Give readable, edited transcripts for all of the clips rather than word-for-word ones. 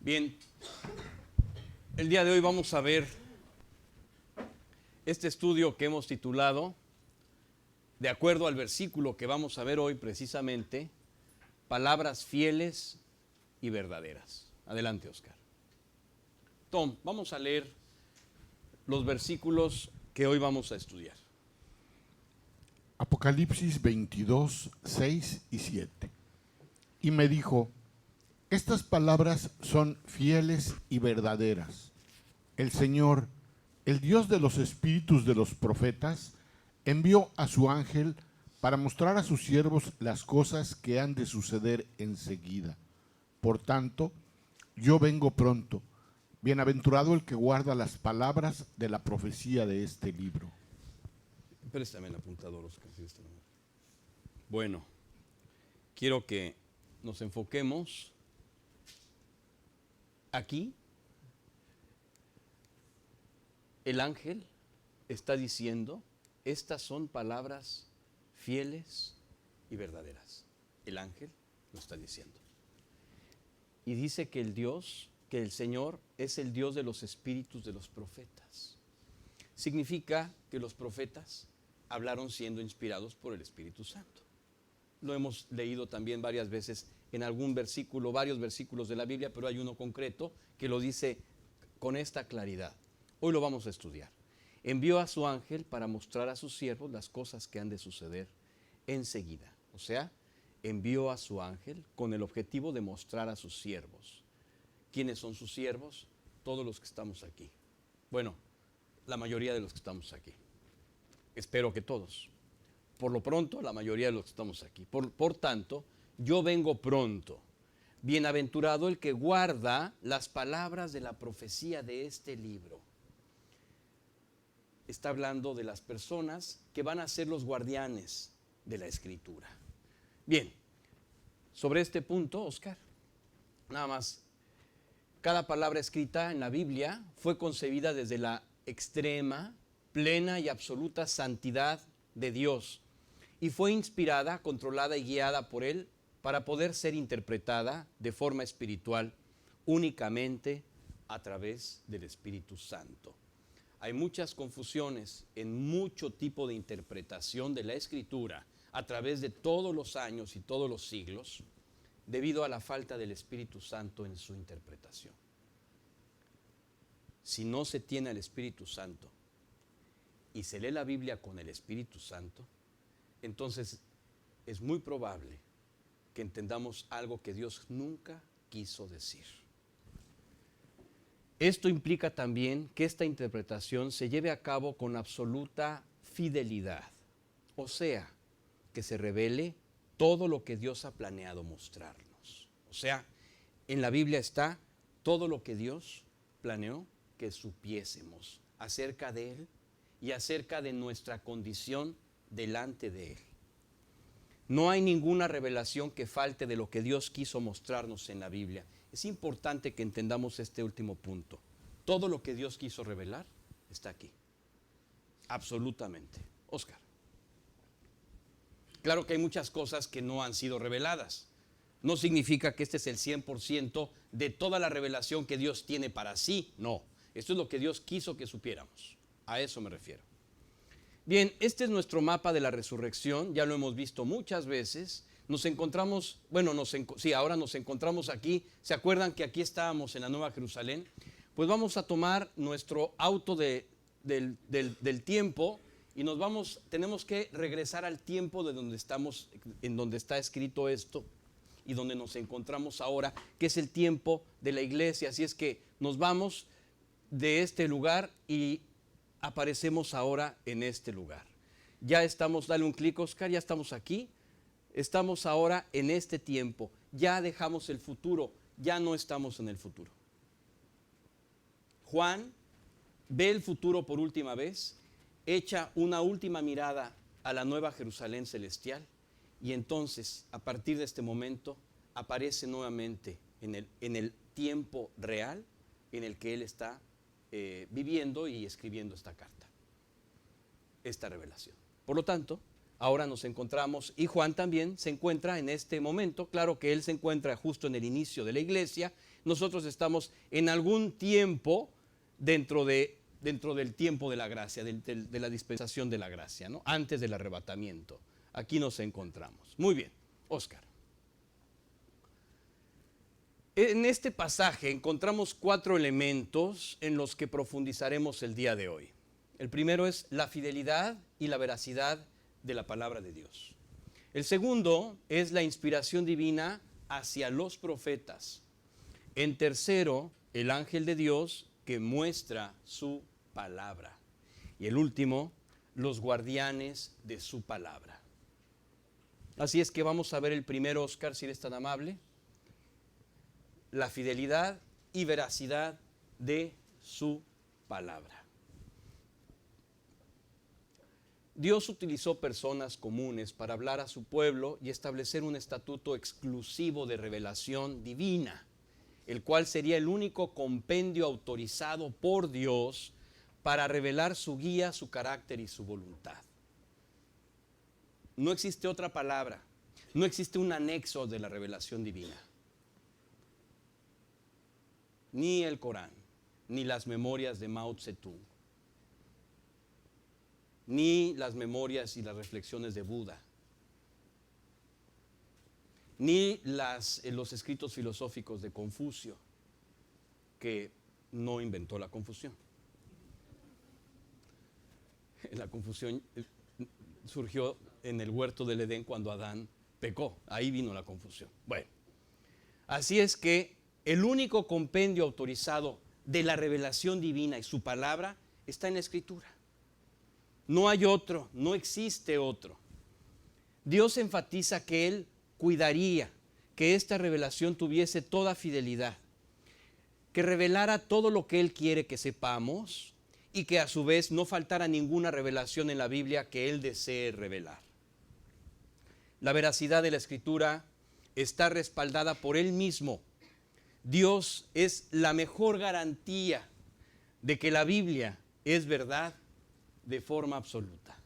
Bien, el día de hoy vamos a ver este estudio que hemos titulado, de acuerdo al versículo que vamos a ver hoy precisamente, palabras fieles y verdaderas. Adelante, Oscar. Tom, vamos a leer los versículos que hoy vamos a estudiar. Apocalipsis 22, 6 y 7. Y me dijo: estas palabras son fieles y verdaderas. El Señor, el Dios de los espíritus de los profetas, envió a su ángel para mostrar a sus siervos las cosas que han de suceder enseguida. Por tanto, yo vengo pronto. Bienaventurado el que guarda las palabras de la profecía de este libro. Préstame el apuntador, Oscar. Bueno, quiero que nos enfoquemos aquí. El ángel está diciendo, estas son palabras fieles y verdaderas. El ángel lo está diciendo. Y dice que el Señor es el Dios de los espíritus de los profetas. Significa que los profetas hablaron siendo inspirados por el Espíritu Santo. Lo hemos leído también varias veces en algún versículo, varios versículos de la Biblia, pero hay uno concreto que lo dice con esta claridad. Hoy lo vamos a estudiar. Envió a su ángel para mostrar a sus siervos las cosas que han de suceder enseguida. O sea, envió a su ángel con el objetivo de mostrar a sus siervos. ¿Quiénes son sus siervos? Todos los que estamos aquí. Bueno, la mayoría de los que estamos aquí. Espero que todos. Por lo pronto, la mayoría de los que estamos aquí. Por tanto, yo vengo pronto. Bienaventurado el que guarda las palabras de la profecía de este libro. Está hablando de las personas que van a ser los guardianes de la Escritura. Bien, sobre este punto, Oscar, nada más. Cada palabra escrita en la Biblia fue concebida desde la extrema, plena y absoluta santidad de Dios y fue inspirada, controlada y guiada por Él para poder ser interpretada de forma espiritual únicamente a través del Espíritu Santo. Hay muchas confusiones en mucho tipo de interpretación de la Escritura a través de todos los años y todos los siglos debido a la falta del Espíritu Santo en su interpretación. Si no se tiene al Espíritu Santo y se lee la Biblia con el Espíritu Santo, entonces es muy probable que entendamos algo que Dios nunca quiso decir. Esto implica también que esta interpretación se lleve a cabo con absoluta fidelidad, o sea, que se revele todo lo que Dios ha planeado mostrarnos. O sea, en la Biblia está todo lo que Dios planeó que supiésemos acerca de Él y acerca de nuestra condición delante de Él. No hay ninguna revelación que falte de lo que Dios quiso mostrarnos en la Biblia. Es importante que entendamos este último punto. Todo lo que Dios quiso revelar está aquí. Absolutamente. Oscar. Claro que hay muchas cosas que no han sido reveladas. No significa que este es el 100% de toda la revelación que Dios tiene para sí. No. Esto es lo que Dios quiso que supiéramos. A eso me refiero. Bien, este es nuestro mapa de la resurrección. Ya lo hemos visto muchas veces. Nos encontramos, ahora nos encontramos aquí. ¿Se acuerdan que aquí estábamos en la Nueva Jerusalén? Pues vamos a tomar nuestro auto del tiempo y tenemos que regresar al tiempo de donde estamos, en donde está escrito esto y donde nos encontramos ahora, que es el tiempo de la iglesia. Así es que nos vamos de este lugar y aparecemos ahora en este lugar. Ya estamos, dale un clic, Oscar, ya estamos aquí. Estamos ahora en este tiempo. Ya dejamos el futuro, ya no estamos en el futuro. Juan ve el futuro por última vez, echa una última mirada a la Nueva Jerusalén celestial y entonces, a partir de este momento, aparece nuevamente en el tiempo real en el que él está viviendo y escribiendo esta carta, esta revelación. Por lo tanto, ahora nos encontramos, y Juan también se encuentra en este momento. Claro que él se encuentra justo en el inicio de la iglesia. Nosotros estamos en algún tiempo dentro del tiempo de la gracia, de la dispensación de la gracia, ¿no? Antes del arrebatamiento. Aquí nos encontramos. Muy bien, Óscar. En este pasaje encontramos 4 elementos en los que profundizaremos el día de hoy. El primero es la fidelidad y la veracidad de la palabra de Dios. El segundo es la inspiración divina hacia los profetas. En tercero, el ángel de Dios que muestra su palabra. Y el último, los guardianes de su palabra. Así es que vamos a ver el primero, Óscar, si eres tan amable. La fidelidad y veracidad de su palabra. Dios utilizó personas comunes para hablar a su pueblo y establecer un estatuto exclusivo de revelación divina, el cual sería el único compendio autorizado por Dios para revelar su guía, su carácter y su voluntad. No existe otra palabra, no existe un anexo de la revelación divina. Ni el Corán, ni las memorias de Mao Zedong, ni las memorias y las reflexiones de Buda, ni los escritos filosóficos de Confucio, que no inventó la confusión. La confusión surgió en el huerto del Edén cuando Adán pecó. Ahí vino la confusión. Bueno, así es que el único compendio autorizado de la revelación divina y su palabra está en la Escritura. No hay otro, no existe otro. Dios enfatiza que Él cuidaría que esta revelación tuviese toda fidelidad, que revelara todo lo que Él quiere que sepamos y que a su vez no faltara ninguna revelación en la Biblia que Él desee revelar. La veracidad de la Escritura está respaldada por Él mismo. Dios es la mejor garantía de que la Biblia es verdad de forma absoluta.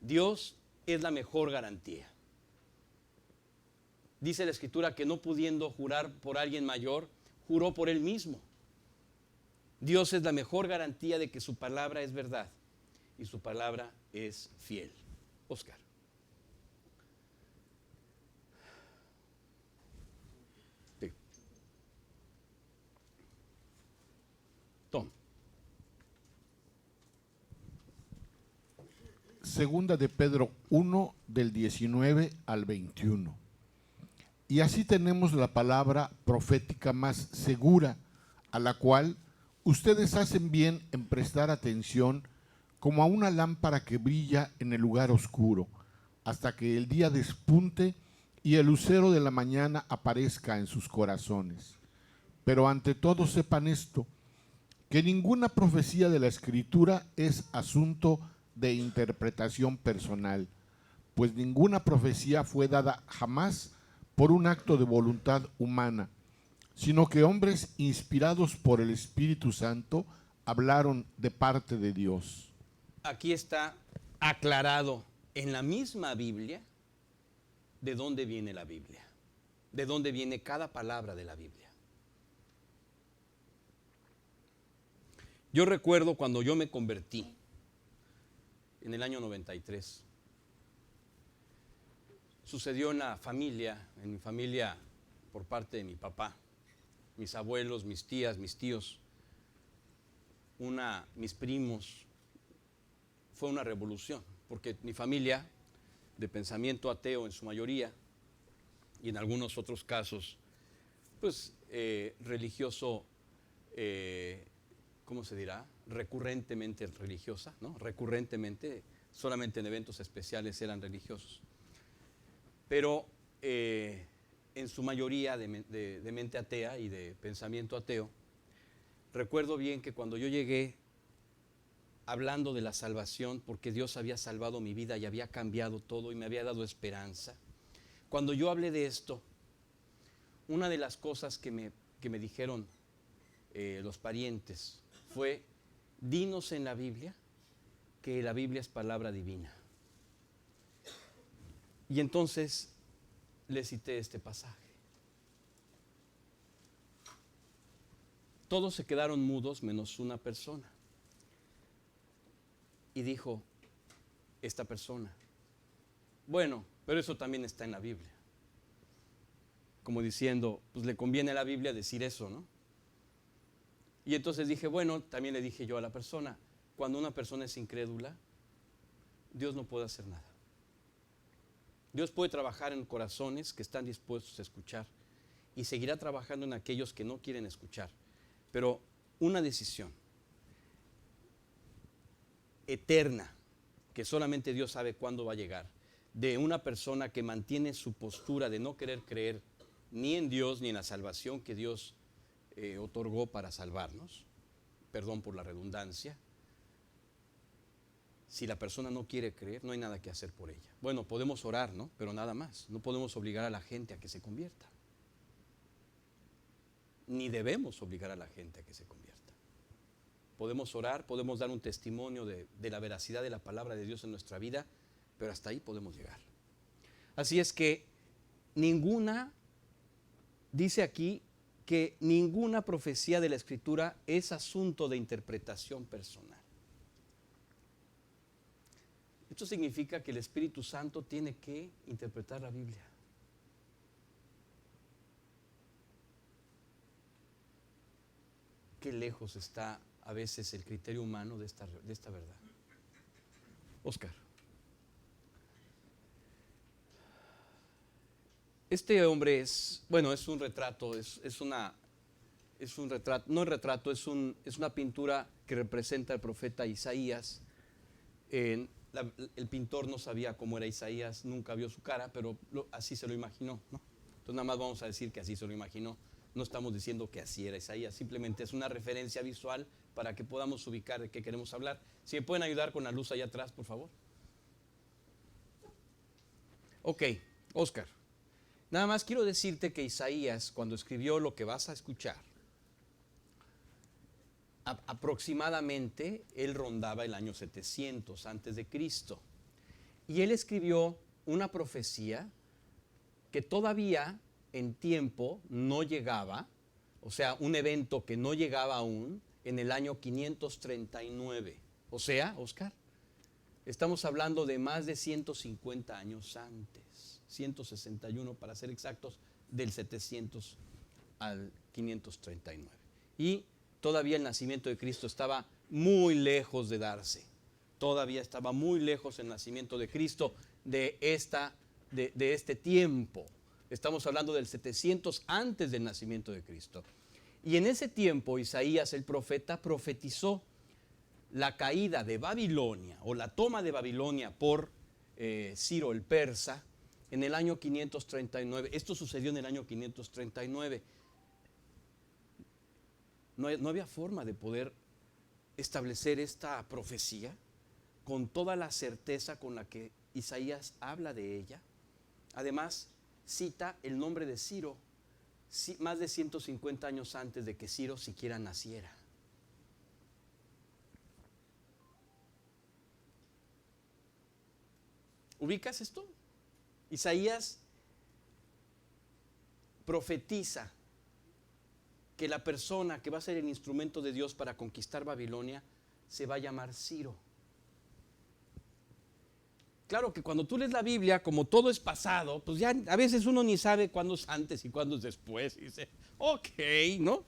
Dios es la mejor garantía. Dice la Escritura que no pudiendo jurar por alguien mayor, juró por Él mismo. Dios es la mejor garantía de que su palabra es verdad y su palabra es fiel. Óscar. Sí. Tom. Segunda de Pedro 1, del 19 al 21. Y así tenemos la palabra profética más segura, a la cual ustedes hacen bien en prestar atención como a una lámpara que brilla en el lugar oscuro, hasta que el día despunte y el lucero de la mañana aparezca en sus corazones. Pero ante todo sepan esto, que ninguna profecía de la Escritura es asunto de interpretación personal, pues ninguna profecía fue dada jamás por un acto de voluntad humana, sino que hombres inspirados por el Espíritu Santo hablaron de parte de Dios. Aquí está aclarado en la misma Biblia de dónde viene la Biblia, de dónde viene cada palabra de la Biblia. Yo recuerdo cuando yo me convertí en el año 93. Sucedió en mi familia por parte de mi papá, mis abuelos, mis tías, mis tíos, mis primos. Fue una revolución, porque mi familia, de pensamiento ateo en su mayoría, y en algunos otros casos, pues religioso, ¿cómo se dirá? Recurrentemente religiosa, ¿no? Recurrentemente, solamente en eventos especiales eran religiosos. Pero en su mayoría de mente atea y de pensamiento ateo, recuerdo bien que cuando yo llegué hablando de la salvación, porque Dios había salvado mi vida y había cambiado todo y me había dado esperanza, cuando yo hablé de esto, una de las cosas que me dijeron los parientes fue: dinos en la Biblia que la Biblia es palabra divina. Y entonces le cité este pasaje. Todos se quedaron mudos menos una persona. Y dijo esta persona, bueno, pero eso también está en la Biblia. Como diciendo, pues le conviene a la Biblia decir eso, ¿no? Y entonces dije, bueno, también le dije yo a la persona, cuando una persona es incrédula, Dios no puede hacer nada. Dios puede trabajar en corazones que están dispuestos a escuchar y seguirá trabajando en aquellos que no quieren escuchar. Pero una decisión eterna, que solamente Dios sabe cuándo va a llegar, de una persona que mantiene su postura de no querer creer ni en Dios ni en la salvación que Dios otorgó para salvarnos, perdón por la redundancia. Si la persona no quiere creer, no hay nada que hacer por ella. Bueno, podemos orar, ¿no? Pero nada más. No podemos obligar a la gente a que se convierta. Ni debemos obligar a la gente a que se convierta. Podemos orar, podemos dar un testimonio de la veracidad de la palabra de Dios en nuestra vida, pero hasta ahí podemos llegar. Así es que dice aquí que ninguna profecía de la Escritura es asunto de interpretación personal. Esto significa que el Espíritu Santo tiene que interpretar la Biblia. Qué lejos está a veces el criterio humano de esta verdad. Oscar. Este hombre es un retrato, es una pintura que representa al profeta Isaías. El pintor no sabía cómo era Isaías, nunca vio su cara, pero así se lo imaginó, ¿no? Entonces nada más vamos a decir que así se lo imaginó. No estamos diciendo que así era Isaías, simplemente es una referencia visual para que podamos ubicar de qué queremos hablar. Si me pueden ayudar con la luz allá atrás, por favor. Ok, Oscar. Nada más quiero decirte que Isaías, cuando escribió lo que vas a escuchar, aproximadamente él rondaba el año 700 antes de Cristo. Y él escribió una profecía que todavía en tiempo no llegaba, o sea, un evento que no llegaba aún en el año 539. O sea, Oscar, estamos hablando de más de 150 años antes, 161 para ser exactos, del 700 al 539. Y todavía el nacimiento de Cristo estaba muy lejos de darse. Todavía estaba muy lejos el nacimiento de Cristo de este tiempo. Estamos hablando del 700 antes del nacimiento de Cristo. Y en ese tiempo Isaías el profeta profetizó la caída de Babilonia o la toma de Babilonia por Ciro el persa en el año 539. Esto sucedió en el año 539. No había forma de poder establecer esta profecía con toda la certeza con la que Isaías habla de ella. Además, cita el nombre de Ciro más de 150 años antes de que Ciro siquiera naciera. ¿Ubicas esto? Isaías profetiza que la persona que va a ser el instrumento de Dios para conquistar Babilonia se va a llamar Ciro. Claro que cuando tú lees la Biblia, como todo es pasado, pues ya a veces uno ni sabe cuándo es antes y cuándo es después. Y dice, ok, ¿no?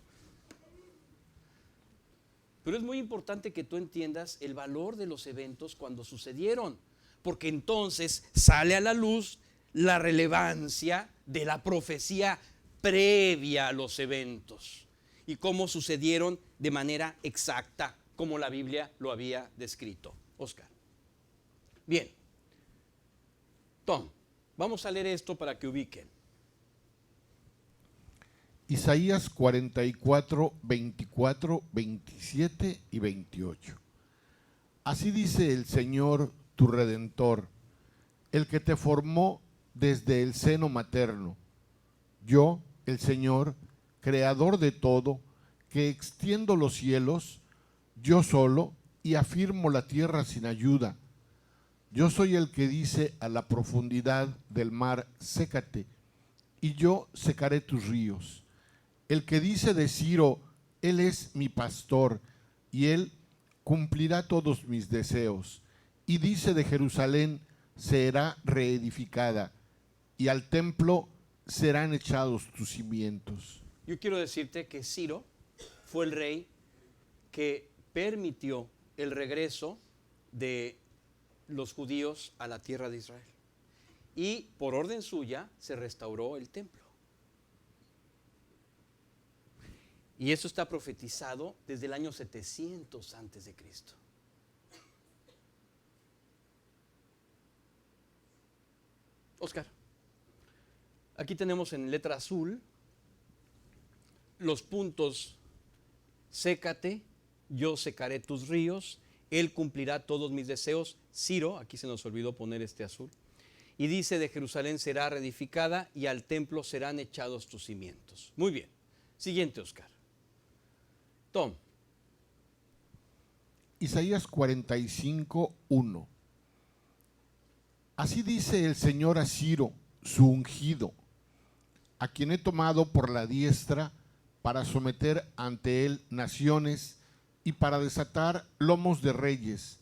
Pero es muy importante que tú entiendas el valor de los eventos cuando sucedieron, porque entonces sale a la luz la relevancia de la profecía previa a los eventos y cómo sucedieron de manera exacta, como la Biblia lo había descrito. Oscar. Bien. Tom, vamos a leer esto para que ubiquen. Isaías 44, 24, 27 y 28. Así dice el Señor, tu Redentor, el que te formó desde el seno materno. Yo, el Señor, creador de todo, que extiendo los cielos, yo solo, y afirmo la tierra sin ayuda. yo soy el que dice a la profundidad del mar, sécate, y yo secaré tus ríos. El que dice de Ciro, él es mi pastor, y él cumplirá todos mis deseos. Y dice de Jerusalén, será reedificada, y al templo serán echados tus cimientos. Yo quiero decirte que Ciro fue el rey que permitió el regreso de los judíos a la tierra de Israel. Y por orden suya se restauró el templo. Y eso está profetizado desde el año 700 antes de Cristo. Oscar, aquí tenemos en letra azul los puntos: sécate, yo secaré tus ríos, él cumplirá todos mis deseos. Ciro, aquí se nos olvidó poner este azul. Y dice de Jerusalén será reedificada y al templo serán echados tus cimientos. Muy bien. Siguiente, Oscar. Tom. Isaías 45:1. Así dice el Señor a Ciro, su ungido, a quien he tomado por la diestra para someter ante él naciones y para desatar lomos de reyes,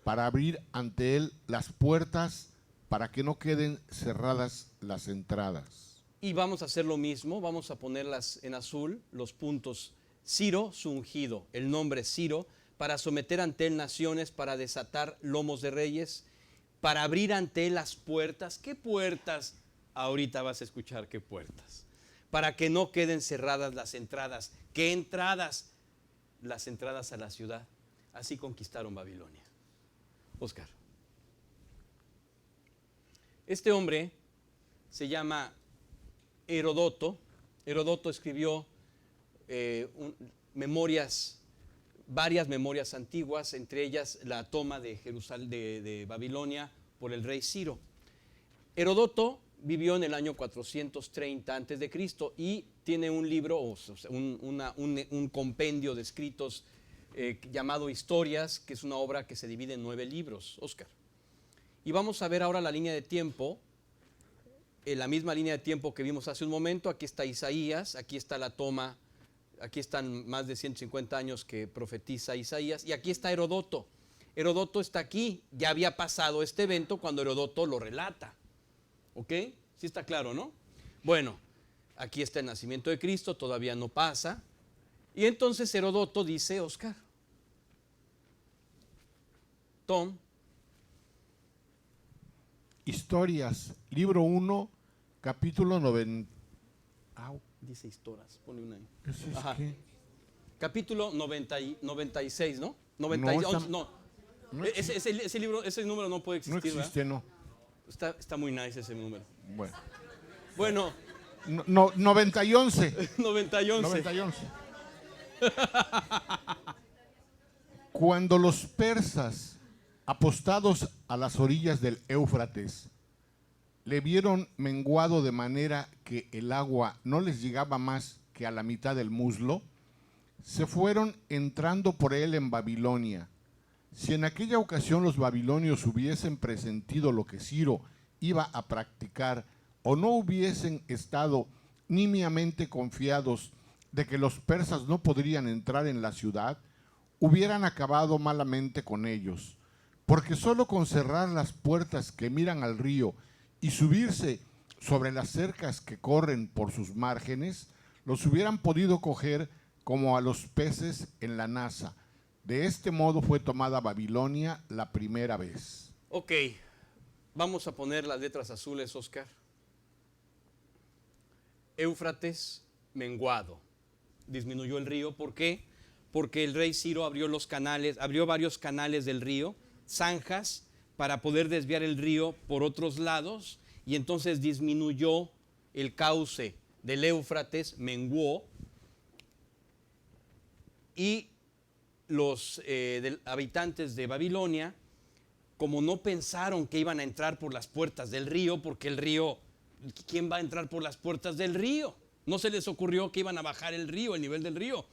para abrir ante él las puertas, para que no queden cerradas las entradas. Y vamos a hacer lo mismo, vamos a ponerlas en azul, los puntos. Ciro, su ungido, el nombre Ciro, para someter ante él naciones, para desatar lomos de reyes, para abrir ante él las puertas. ¿Qué puertas? Ahorita vas a escuchar qué puertas. Para que no queden cerradas las entradas. ¿Qué entradas? Las entradas a la ciudad. Así conquistaron Babilonia. Oscar. Este hombre se llama Herodoto. Herodoto escribió varias memorias antiguas, entre ellas la toma de Jerusalén, de Babilonia por el rey Ciro. Herodoto vivió en el año 430 antes de Cristo y tiene un libro, un compendio de escritos llamado Historias, que es una obra que se divide en 9 libros, Oscar. Y vamos a ver ahora la línea de tiempo, la misma línea de tiempo que vimos hace un momento. Aquí está Isaías, aquí está la toma. Aquí están más de 150 años que profetiza Isaías. Y aquí está Herodoto. Herodoto está aquí. Ya había pasado este evento cuando Herodoto lo relata. ¿Ok? Sí está claro, ¿no? Bueno, aquí está el nacimiento de Cristo. Todavía no pasa. Y entonces Herodoto dice, Oscar. Tom. Historias, libro 1, capítulo 90. Dice historias, pone una ahí. ¿Eso es Ajá. qué? Capítulo 96, ¿no? No, Ese libro, ese número no puede No existir, existe, ¿verdad? no. Está muy nice ese número. Bueno, Bueno, 90 y 11. 90 y 11. 90 y 11. Cuando los persas, apostados a las orillas del Éufrates, le vieron menguado de manera que el agua no les llegaba más que a la mitad del muslo, se fueron entrando por él en Babilonia. Si en aquella ocasión los babilonios hubiesen presentido lo que Ciro iba a practicar, o no hubiesen estado nimiamente confiados de que los persas no podrían entrar en la ciudad, hubieran acabado malamente con ellos, porque solo con cerrar las puertas que miran al río y subirse sobre las cercas que corren por sus márgenes, los hubieran podido coger como a los peces en la nasa. De este modo fue tomada Babilonia la primera vez. Ok, vamos a poner las letras azules, Oscar. Éufrates menguado. Disminuyó el río. ¿Por qué? Porque el rey Ciro abrió los canales, abrió varios canales del río, zanjas, para poder desviar el río por otros lados, y entonces disminuyó el cauce del Éufrates, menguó, y los habitantes de Babilonia, como no pensaron que iban a entrar por las puertas del río, porque el río, ¿quién va a entrar por las puertas del río? No se les ocurrió que iban a bajar el río, el nivel del río.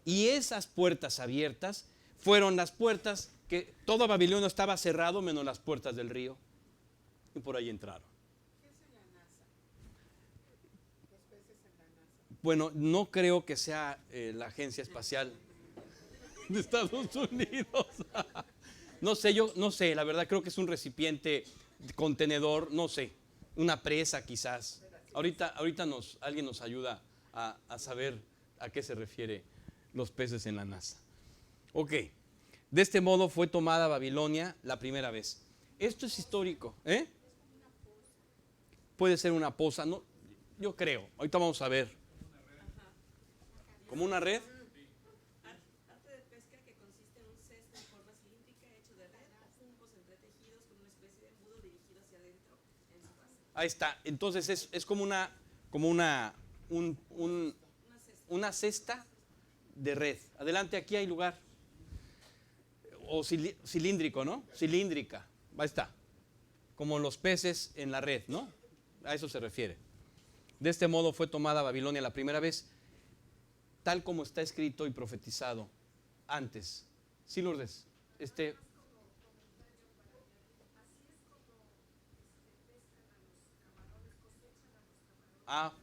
Y esas puertas abiertas fueron las puertas que toda Babilonia estaba cerrado menos las puertas del río. Y por ahí entraron. ¿Qué es la NASA? Los peces en la NASA. Bueno, no creo que sea la Agencia Espacial de Estados Unidos. No sé, yo no sé, la verdad creo que es un recipiente, contenedor, no sé, una presa quizás. Ahorita alguien nos ayuda a saber a qué se refiere los peces en la NASA. Ok, de este modo fue tomada Babilonia la primera vez. Esto es histórico, ¿eh? Puede ser una poza, no, yo creo, ahorita vamos a ver. ¿Como una red? Arte de pesca que consiste en un cesto en forma cilíndrica hecho de red o juncos entretejidos con una especie de embudo dirigido hacia adentro en su base. Ahí está, entonces es como una cesta de red. Adelante, aquí hay lugar. O cilíndrico, ¿no? Cilíndrica, ahí está. Como los peces en la red, ¿no? A eso se refiere. De este modo fue tomada Babilonia la primera vez, tal como está escrito y profetizado antes. Sí, Lourdes.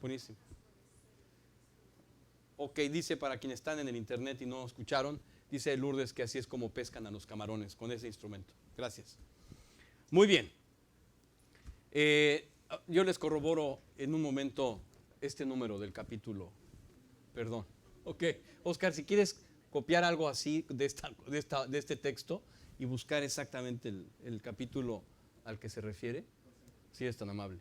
Buenísimo. Ok, dice para quienes están en el internet y no escucharon, dice Lourdes que así es como pescan a los camarones, con ese instrumento. Gracias. Muy bien. Yo les corroboro en un momento este número del capítulo. Perdón. Ok, Oscar, si quieres copiar algo así de este texto y buscar exactamente el capítulo al que se refiere, si es tan amable,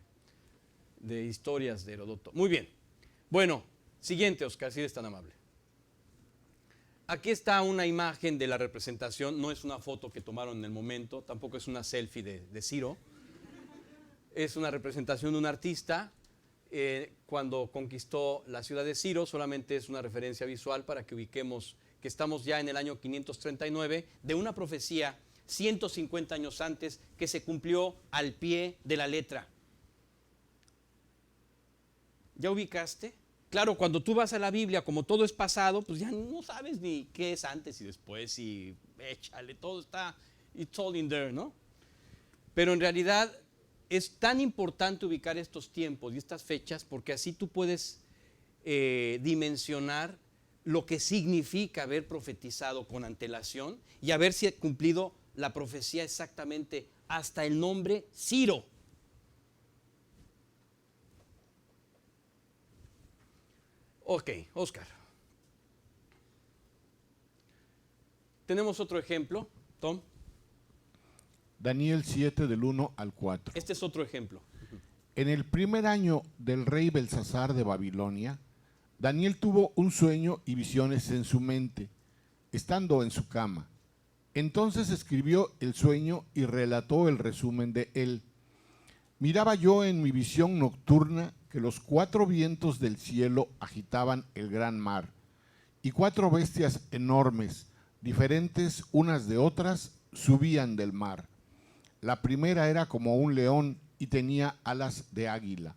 de historias de Heródoto. Muy bien. Bueno, siguiente, Oscar, si eres tan amable. Aquí está una imagen de la representación, no es una foto que tomaron en el momento, tampoco es una selfie de Ciro. Es una representación de un artista cuando conquistó la ciudad de Ciro, solamente es una referencia visual para que ubiquemos que estamos ya en el año 539 de una profecía 150 años antes que se cumplió al pie de la letra. ¿Ya ubicaste? Claro, cuando tú vas a la Biblia, como todo es pasado, pues ya no sabes ni qué es antes y después y échale, todo está, it's all in there, ¿no? Pero en realidad es tan importante ubicar estos tiempos y estas fechas porque así tú puedes dimensionar lo que significa haber profetizado con antelación y haberse cumplido la profecía exactamente hasta el nombre Ciro. Ok, Oscar. Tenemos otro ejemplo, Tom. Daniel 7 del 1 al 4. Este es otro ejemplo. En el primer año del rey Belsasar de Babilonia, Daniel tuvo un sueño y visiones en su mente, estando en su cama. Entonces escribió el sueño y relató el resumen de él. Miraba yo en mi visión nocturna que los 4 vientos del cielo agitaban el gran mar, y 4 bestias enormes, diferentes unas de otras, subían del mar. La primera era como un león y tenía alas de águila.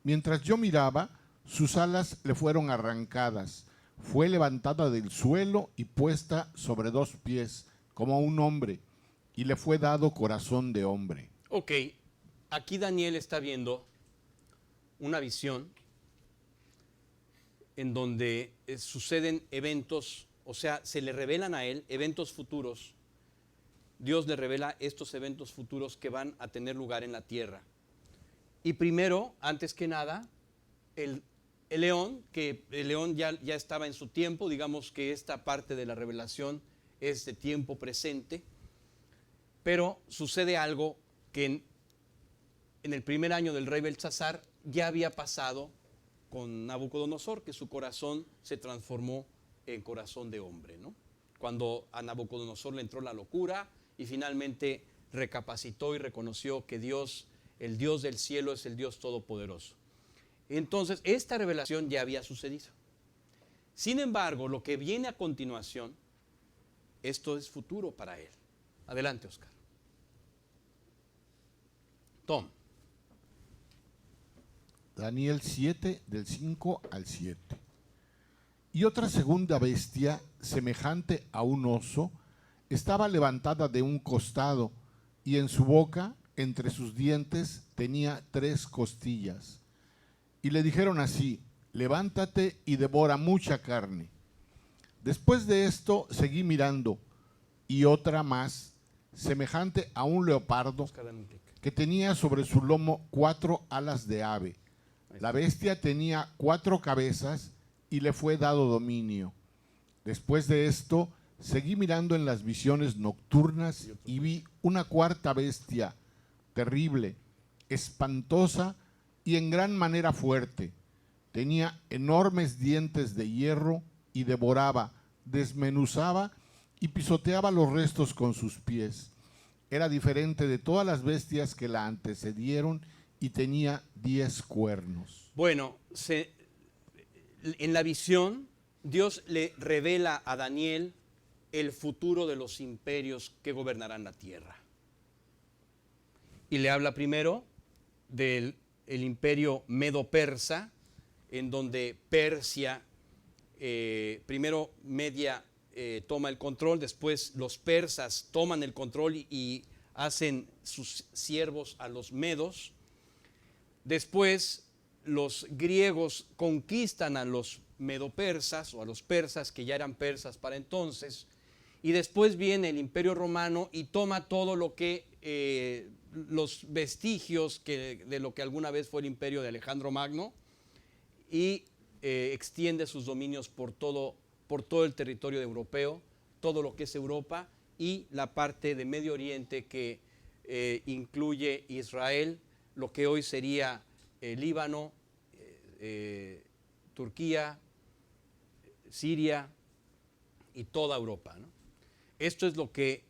Mientras yo miraba, sus alas le fueron arrancadas. Fue levantada del suelo y puesta sobre 2 pies, como un hombre, y le fue dado corazón de hombre. Ok, aquí Daniel está viendo una visión en donde suceden eventos, o sea, se le revelan a él eventos futuros. Dios le revela estos eventos futuros que van a tener lugar en la tierra. Y primero, antes que nada, el león ya estaba en su tiempo, digamos que esta parte de la revelación es de tiempo presente, pero sucede algo que en el primer año del rey Belsasar ya había pasado con Nabucodonosor, que su corazón se transformó en corazón de hombre, ¿no? Cuando a Nabucodonosor le entró la locura y finalmente recapacitó y reconoció que Dios, el Dios del cielo, es el Dios todopoderoso. Entonces, esta revelación ya había sucedido. Sin embargo, lo que viene a continuación, esto es futuro para él. Adelante, Oscar. Tom. Daniel 7, del 5 al 7. Y otra segunda bestia, semejante a un oso, estaba levantada de un costado, y en su boca, entre sus dientes, tenía 3 costillas. Y le dijeron así: levántate y devora mucha carne. Después de esto seguí mirando, y otra más, semejante a un leopardo, Oscar, dame un clic. que tenía sobre su lomo 4 alas de ave. La bestia tenía 4 cabezas y le fue dado dominio. Después de esto, seguí mirando en las visiones nocturnas y vi una 4ª bestia, terrible, espantosa y en gran manera fuerte. Tenía enormes dientes de hierro y devoraba, desmenuzaba y pisoteaba los restos con sus pies. Era diferente de todas las bestias que la antecedieron y tenía 10 cuernos. Bueno, en la visión, Dios le revela a Daniel el futuro de los imperios que gobernarán la tierra. Y le habla primero del imperio medo-persa, en donde Persia, primero Media toma el control, después los persas toman el control y hacen sus siervos a los medos. Después los griegos conquistan a los medo-persas o a los persas, que ya eran persas para entonces, y después viene el imperio romano y toma todo lo que los vestigios de lo que alguna vez fue el imperio de Alejandro Magno, y extiende sus dominios por todo el territorio europeo, todo lo que es Europa y la parte de Medio Oriente, que incluye Israel, lo que hoy sería Líbano, Turquía, Siria y toda Europa, ¿no? Esto es lo que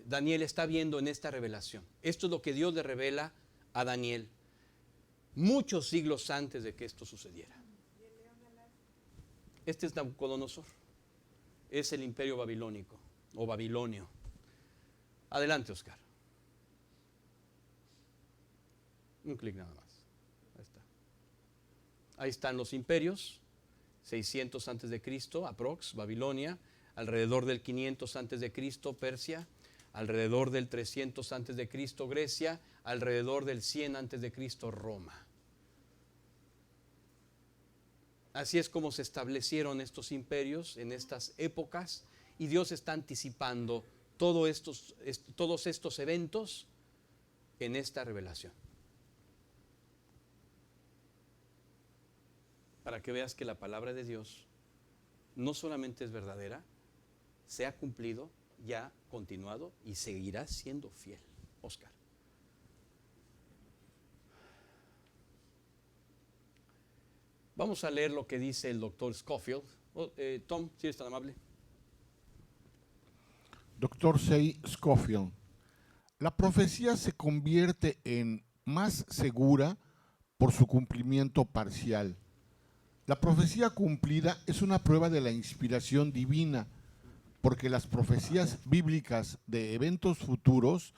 Daniel está viendo en esta revelación. Esto es lo que Dios le revela a Daniel muchos siglos antes de que esto sucediera. Este es Nabucodonosor, es el imperio babilónico o babilonio. Adelante, Oscar. Un clic nada más. Ahí está. Ahí están los imperios. 600 antes de Cristo, aprox, Babilonia. Alrededor del 500 antes de Cristo, Persia. Alrededor del 300 antes de Cristo, Grecia. Alrededor del 100 antes de Cristo, Roma. Así es como se establecieron estos imperios en estas épocas, y Dios está anticipando todos estos eventos en esta revelación. Para que veas que la palabra de Dios no solamente es verdadera, se ha cumplido, ya continuado y seguirá siendo fiel. Oscar. Vamos a leer lo que dice el doctor Scofield. Tom, si eres tan amable. Dr. C. Scofield. La profecía se convierte en más segura por su cumplimiento parcial. La profecía cumplida es una prueba de la inspiración divina, porque las profecías bíblicas de eventos futuros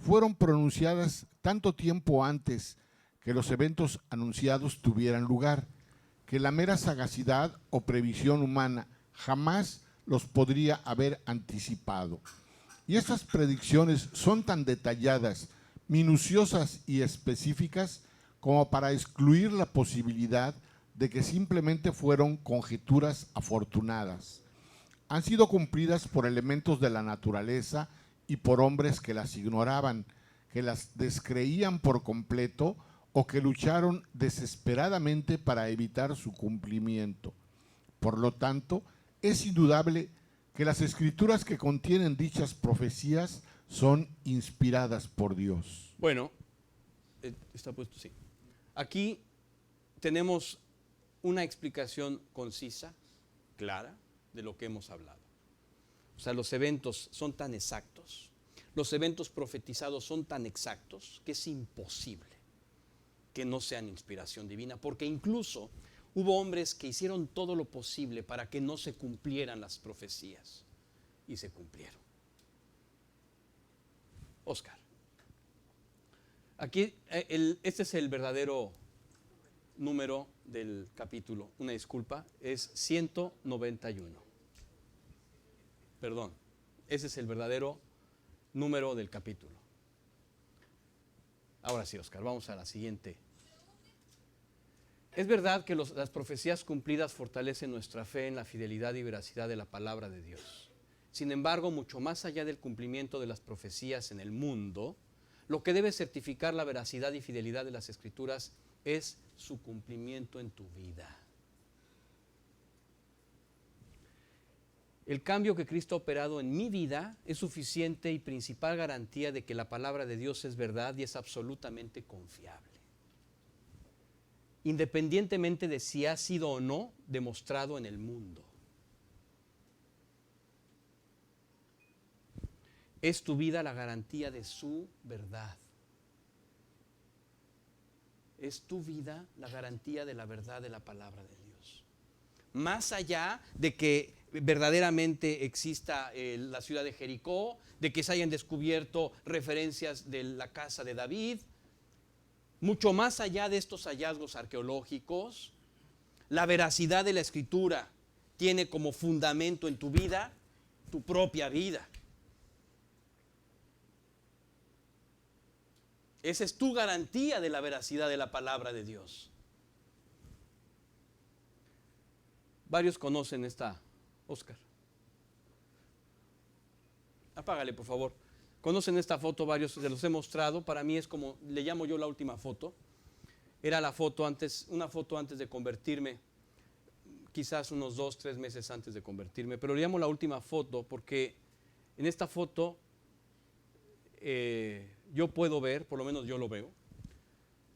fueron pronunciadas tanto tiempo antes que los eventos anunciados tuvieran lugar, que la mera sagacidad o previsión humana jamás los podría haber anticipado. Y estas predicciones son tan detalladas, minuciosas y específicas como para excluir la posibilidad de que simplemente fueron conjeturas afortunadas. Han sido cumplidas por elementos de la naturaleza y por hombres que las ignoraban, que las descreían por completo o que lucharon desesperadamente para evitar su cumplimiento. Por lo tanto, es indudable que las escrituras que contienen dichas profecías son inspiradas por Dios. Bueno, está puesto, sí. Aquí tenemos una explicación concisa, clara, de lo que hemos hablado. O sea, los eventos son tan exactos, los eventos profetizados son tan exactos, que es imposible que no sean inspiración divina, porque incluso hubo hombres que hicieron todo lo posible para que no se cumplieran las profecías, y se cumplieron. Oscar. Aquí, este es el verdadero número del capítulo. Una disculpa, es 191. Perdón, Ese es el verdadero número del capítulo. Ahora sí, Oscar, vamos a la siguiente. Es verdad que las profecías cumplidas fortalecen nuestra fe en la fidelidad y veracidad de la palabra de Dios. Sin embargo, mucho más allá del cumplimiento de las profecías en el mundo, lo que debe certificar la veracidad y fidelidad de las Escrituras es su cumplimiento en tu vida. El cambio que Cristo ha operado en mi vida es suficiente y principal garantía de que la palabra de Dios es verdad y es absolutamente confiable, independientemente de si ha sido o no demostrado en el mundo. Es tu vida la garantía de su verdad. Es tu vida la garantía de la verdad de la palabra de Dios. Más allá de que verdaderamente exista la ciudad de Jericó, de que se hayan descubierto referencias de la casa de David, mucho más allá de estos hallazgos arqueológicos, la veracidad de la Escritura tiene como fundamento en tu vida, tu propia vida. Esa es tu garantía de la veracidad de la palabra de Dios. Varios conocen esta, Oscar. Apágale, por favor. Conocen esta foto, varios se los he mostrado. Para mí es como, le llamo yo la última foto. Era la foto antes, una foto antes de convertirme, quizás unos 2, 3 meses antes de convertirme, pero le llamo la última foto porque en esta foto yo puedo ver, por lo menos yo lo veo,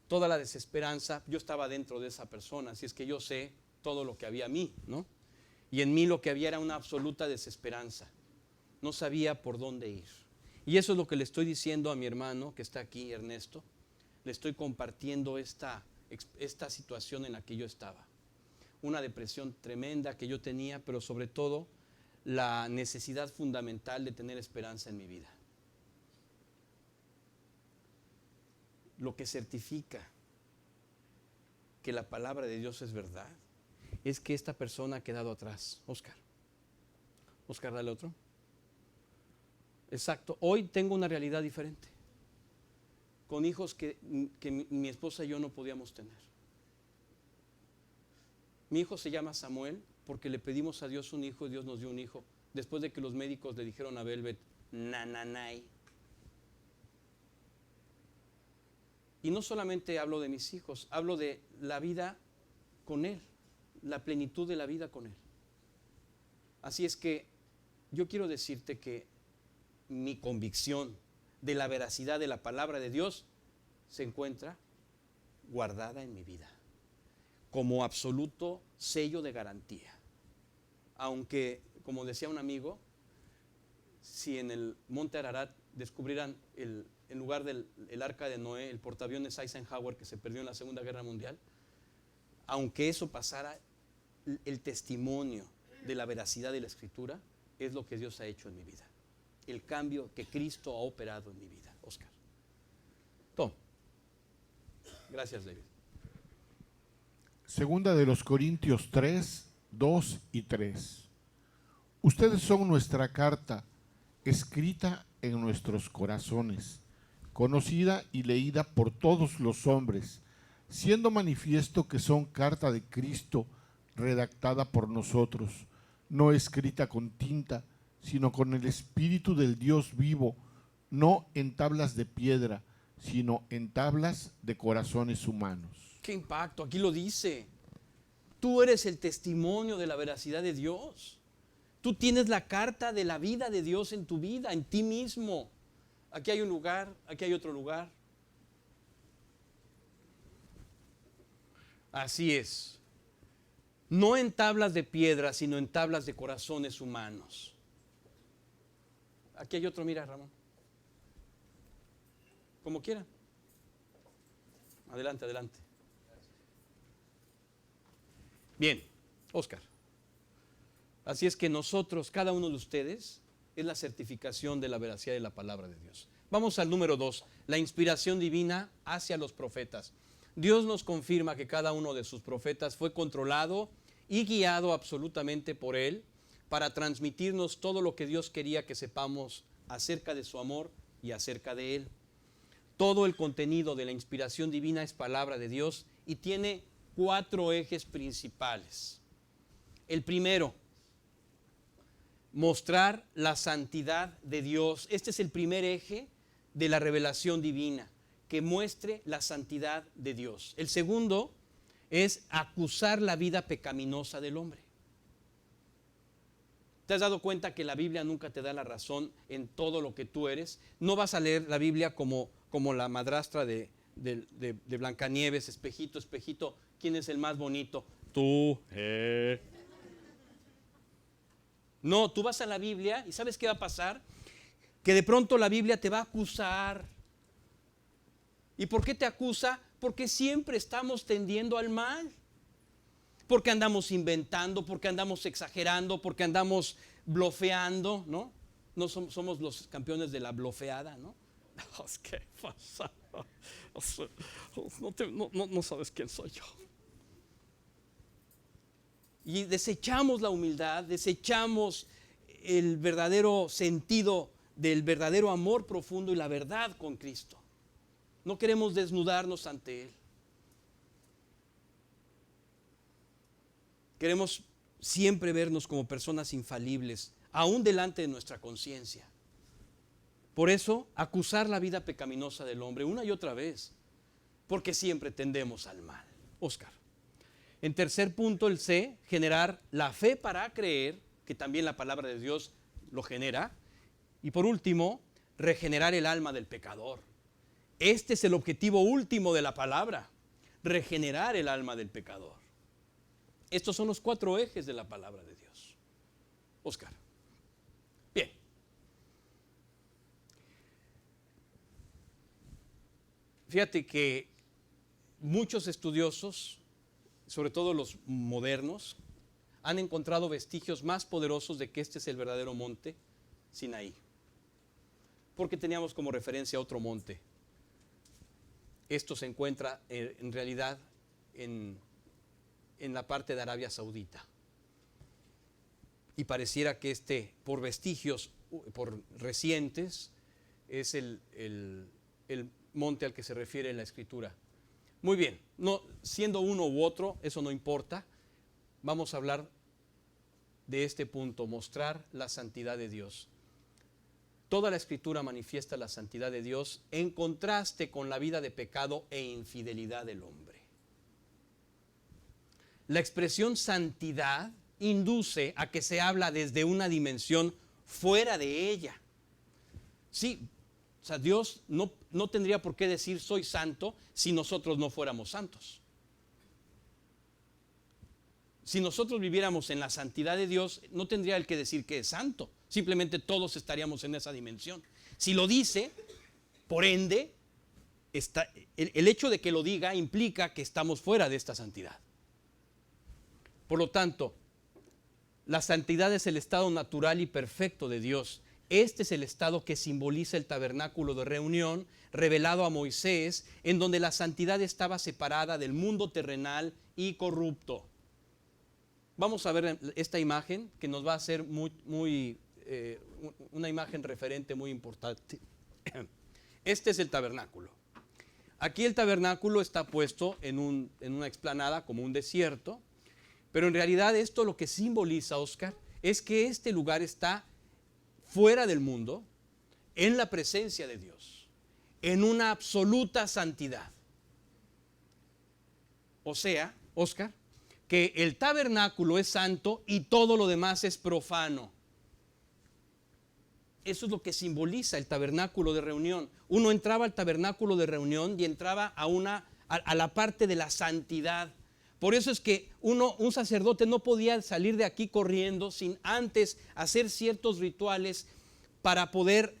toda la desesperanza. Yo estaba dentro de esa persona, así es que yo sé todo lo que había en mí, ¿no? Y en mí lo que había era una absoluta desesperanza. No sabía por dónde ir. Y eso es lo que le estoy diciendo a mi hermano que está aquí, Ernesto. Le estoy compartiendo esta situación en la que yo estaba. Una depresión tremenda que yo tenía, pero sobre todo la necesidad fundamental de tener esperanza en mi vida. Lo que certifica que la palabra de Dios es verdad es que esta persona ha quedado atrás. Oscar, dale otro. Exacto, hoy tengo una realidad diferente, con hijos que mi esposa y yo no podíamos tener. Mi hijo se llama Samuel porque le pedimos a Dios un hijo y Dios nos dio un hijo, después de que los médicos le dijeron a Velvet, nananay. Y no solamente hablo de mis hijos, hablo de la vida con Él, la plenitud de la vida con Él. Así es que yo quiero decirte que mi convicción de la veracidad de la palabra de Dios se encuentra guardada en mi vida, como absoluto sello de garantía. Aunque, como decía un amigo, si en el monte Ararat descubrieran en lugar del arca de Noé, el portaaviones Eisenhower que se perdió en la Segunda Guerra Mundial, aunque eso pasara, el testimonio de la veracidad de la Escritura es lo que Dios ha hecho en mi vida. El cambio que Cristo ha operado en mi vida. Oscar. Tom. Gracias, David. Segunda de los Corintios 3, 2 y 3. Ustedes son nuestra carta, escrita en nuestros corazones, conocida y leída por todos los hombres, siendo manifiesto que son carta de Cristo, redactada por nosotros, no escrita con tinta, sino con el Espíritu del Dios vivo, no en tablas de piedra, sino en tablas de corazones humanos. ¡Qué impacto! Aquí lo dice. Tú eres el testimonio de la veracidad de Dios. Tú tienes la carta de la vida de Dios en tu vida, en ti mismo. Aquí hay un lugar, aquí hay otro lugar. Así es. No en tablas de piedra, sino en tablas de corazones humanos. Aquí hay otro, mira, Ramón. Como quieran. Adelante, adelante. Bien, Oscar. Así es que nosotros, cada uno de ustedes, es la certificación de la veracidad de la palabra de Dios. Vamos al número 2, la inspiración divina hacia los profetas. Dios nos confirma que cada uno de sus profetas fue controlado y guiado absolutamente por Él, para transmitirnos todo lo que Dios quería que sepamos acerca de su amor y acerca de Él. Todo el contenido de la inspiración divina es palabra de Dios y tiene 4 ejes principales. El primero, mostrar la santidad de Dios. Este es el primer eje de la revelación divina, que muestre la santidad de Dios. El segundo es acusar la vida pecaminosa del hombre. ¿Te has dado cuenta que la Biblia nunca te da la razón en todo lo que tú eres? No vas a leer la Biblia como la madrastra de Blancanieves, espejito, espejito, ¿quién es el más bonito? Tú. No, tú vas a la Biblia y ¿sabes qué va a pasar? Que de pronto la Biblia te va a acusar. ¿Y por qué te acusa? Porque siempre estamos tendiendo al mal. Porque andamos inventando, porque andamos exagerando, porque andamos blofeando, ¿no? No somos los campeones de la blofeada, ¿no? ¿Qué pasa? No sabes quién soy yo. Y desechamos la humildad, desechamos el verdadero sentido del verdadero amor profundo y la verdad con Cristo. No queremos desnudarnos ante Él. Queremos siempre vernos como personas infalibles, aún delante de nuestra conciencia. Por eso, acusar la vida pecaminosa del hombre una y otra vez, porque siempre tendemos al mal. Oscar. En tercer punto, el C, generar la fe para creer, que también la palabra de Dios lo genera. Y por último, regenerar el alma del pecador. Este es el objetivo último de la palabra, regenerar el alma del pecador. Estos son los 4 ejes de la palabra de Dios. Oscar. Bien. Fíjate que muchos estudiosos, sobre todo los modernos, han encontrado vestigios más poderosos de que este es el verdadero monte Sinaí. Porque teníamos como referencia otro monte. Esto se encuentra en realidad en la parte de Arabia Saudita. Y pareciera que por vestigios, por recientes, es el monte al que se refiere la Escritura. Muy bien, no, siendo uno u otro, eso no importa. Vamos a hablar de este punto, mostrar la santidad de Dios. Toda la Escritura manifiesta la santidad de Dios en contraste con la vida de pecado e infidelidad del hombre. La expresión santidad induce a que se habla desde una dimensión fuera de ella. Sí, o sea, Dios no tendría por qué decir soy santo si nosotros no fuéramos santos. Si nosotros viviéramos en la santidad de Dios, no tendría Él que decir que es santo. Simplemente todos estaríamos en esa dimensión. Si lo dice, por ende, el hecho de que lo diga implica que estamos fuera de esta santidad. Por lo tanto, la santidad es el estado natural y perfecto de Dios. Este es el estado que simboliza el tabernáculo de reunión revelado a Moisés, en donde la santidad estaba separada del mundo terrenal y corrupto. Vamos a ver esta imagen que nos va a hacer una imagen referente muy importante. Este es el tabernáculo. Aquí el tabernáculo está puesto en una explanada como un desierto, pero en realidad esto lo que simboliza, Oscar, es que este lugar está fuera del mundo, en la presencia de Dios, en una absoluta santidad. O sea, Oscar, que el tabernáculo es santo y todo lo demás es profano. Eso es lo que simboliza el tabernáculo de reunión. Uno entraba al tabernáculo de reunión y entraba a la parte de la santidad. Por eso es que un sacerdote no podía salir de aquí corriendo sin antes hacer ciertos rituales para poder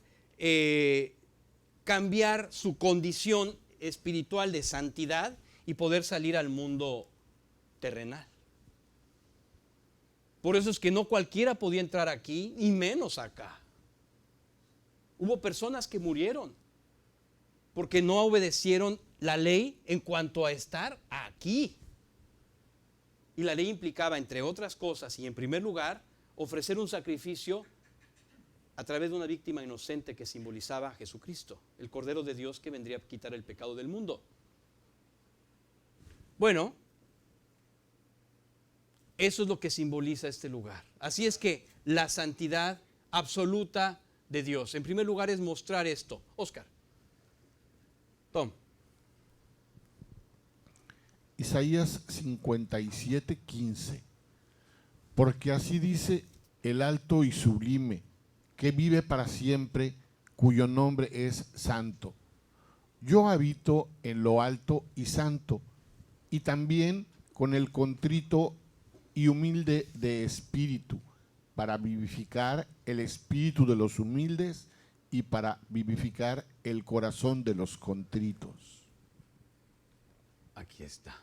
cambiar su condición espiritual de santidad y poder salir al mundo terrenal. Por eso es que no cualquiera podía entrar aquí, y menos acá. Hubo personas que murieron porque no obedecieron la ley en cuanto a estar aquí. Y la ley implicaba, entre otras cosas, y en primer lugar, ofrecer un sacrificio a través de una víctima inocente que simbolizaba a Jesucristo, el Cordero de Dios que vendría a quitar el pecado del mundo. Bueno, eso es lo que simboliza este lugar. Así es que la santidad absoluta de Dios, en primer lugar, es mostrar esto. Oscar. Tom. Isaías 57:15. Porque así dice el alto y sublime, que vive para siempre, cuyo nombre es santo. Yo habito en lo alto y santo, y también con el contrito y humilde de espíritu, para vivificar el espíritu de los humildes y para vivificar el corazón de los contritos. Aquí está.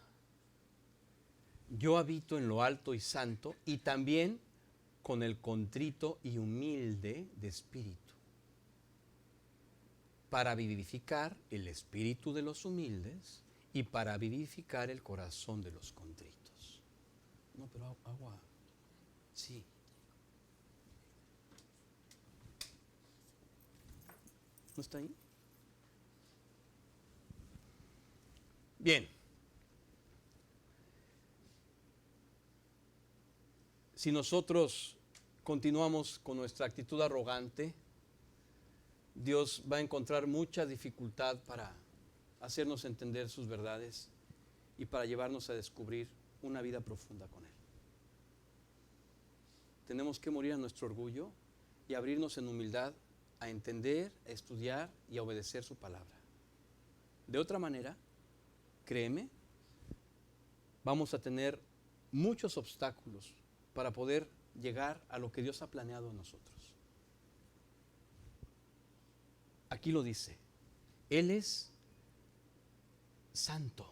Yo habito en lo alto y santo y también con el contrito y humilde de espíritu, para vivificar el espíritu de los humildes y para vivificar el corazón de los contritos. No, pero agua. Sí. ¿No está ahí? Bien. Si nosotros continuamos con nuestra actitud arrogante, Dios va a encontrar mucha dificultad para hacernos entender sus verdades y para llevarnos a descubrir una vida profunda con Él. Tenemos que morir a nuestro orgullo y abrirnos en humildad a entender, a estudiar y a obedecer su palabra. De otra manera, créeme, vamos a tener muchos obstáculos para poder llegar a lo que Dios ha planeado en nosotros. Aquí lo dice, Él es santo,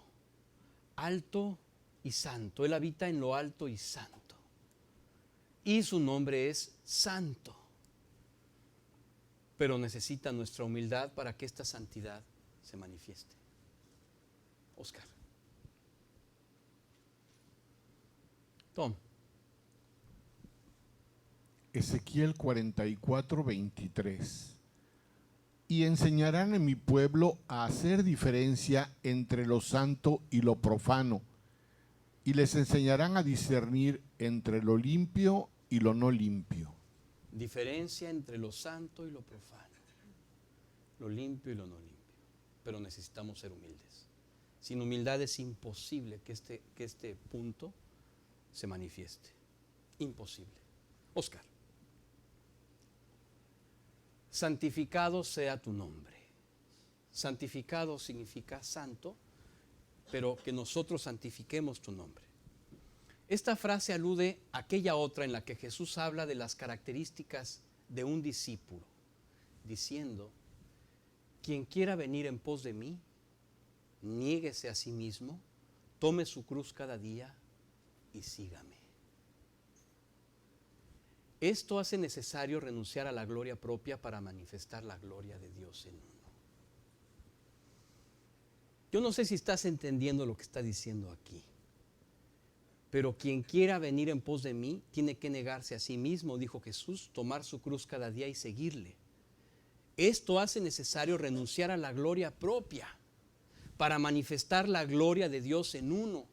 alto y santo. Él habita en lo alto y santo. Y su nombre es santo. Pero necesita nuestra humildad para que esta santidad se manifieste. Oscar. Tom. Ezequiel 44:23. Y enseñarán en mi pueblo a hacer diferencia entre lo santo y lo profano, y les enseñarán a discernir entre lo limpio y lo no limpio. Diferencia entre lo santo y lo profano, lo limpio y lo no limpio. Pero necesitamos ser humildes. Sin humildad es imposible que este punto se manifieste. Imposible. Oscar. Santificado sea tu nombre. Santificado significa santo, pero que nosotros santifiquemos tu nombre. Esta frase alude a aquella otra en la que Jesús habla de las características de un discípulo, diciendo, quien quiera venir en pos de mí, niéguese a sí mismo, tome su cruz cada día y sígame. Esto hace necesario renunciar a la gloria propia para manifestar la gloria de Dios en uno. Yo no sé si estás entendiendo lo que está diciendo aquí, pero quien quiera venir en pos de mí tiene que negarse a sí mismo, dijo Jesús, tomar su cruz cada día y seguirle. Esto hace necesario renunciar a la gloria propia para manifestar la gloria de Dios en uno.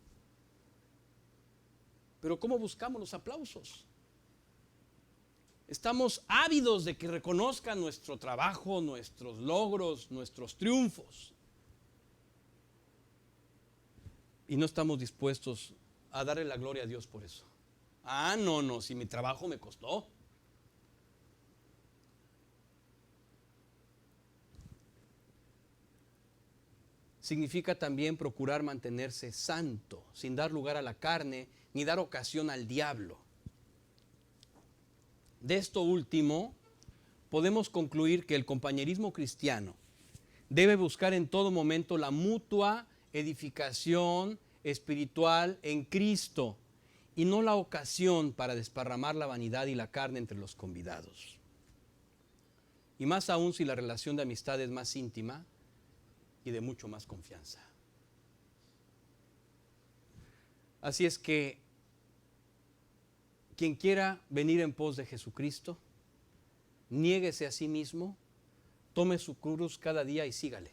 Pero ¿cómo buscamos los aplausos? Estamos ávidos de que reconozcan nuestro trabajo, nuestros logros, nuestros triunfos. Y no estamos dispuestos a darle la gloria a Dios por eso. Ah, no, si mi trabajo me costó. Significa también procurar mantenerse santo, sin dar lugar a la carne, ni dar ocasión al diablo. De esto último, podemos concluir que el compañerismo cristiano debe buscar en todo momento la mutua edificación espiritual en Cristo y no la ocasión para desparramar la vanidad y la carne entre los convidados. Y más aún si la relación de amistad es más íntima y de mucho más confianza. Así es que quien quiera venir en pos de Jesucristo, niéguese a sí mismo, tome su cruz cada día y sígale.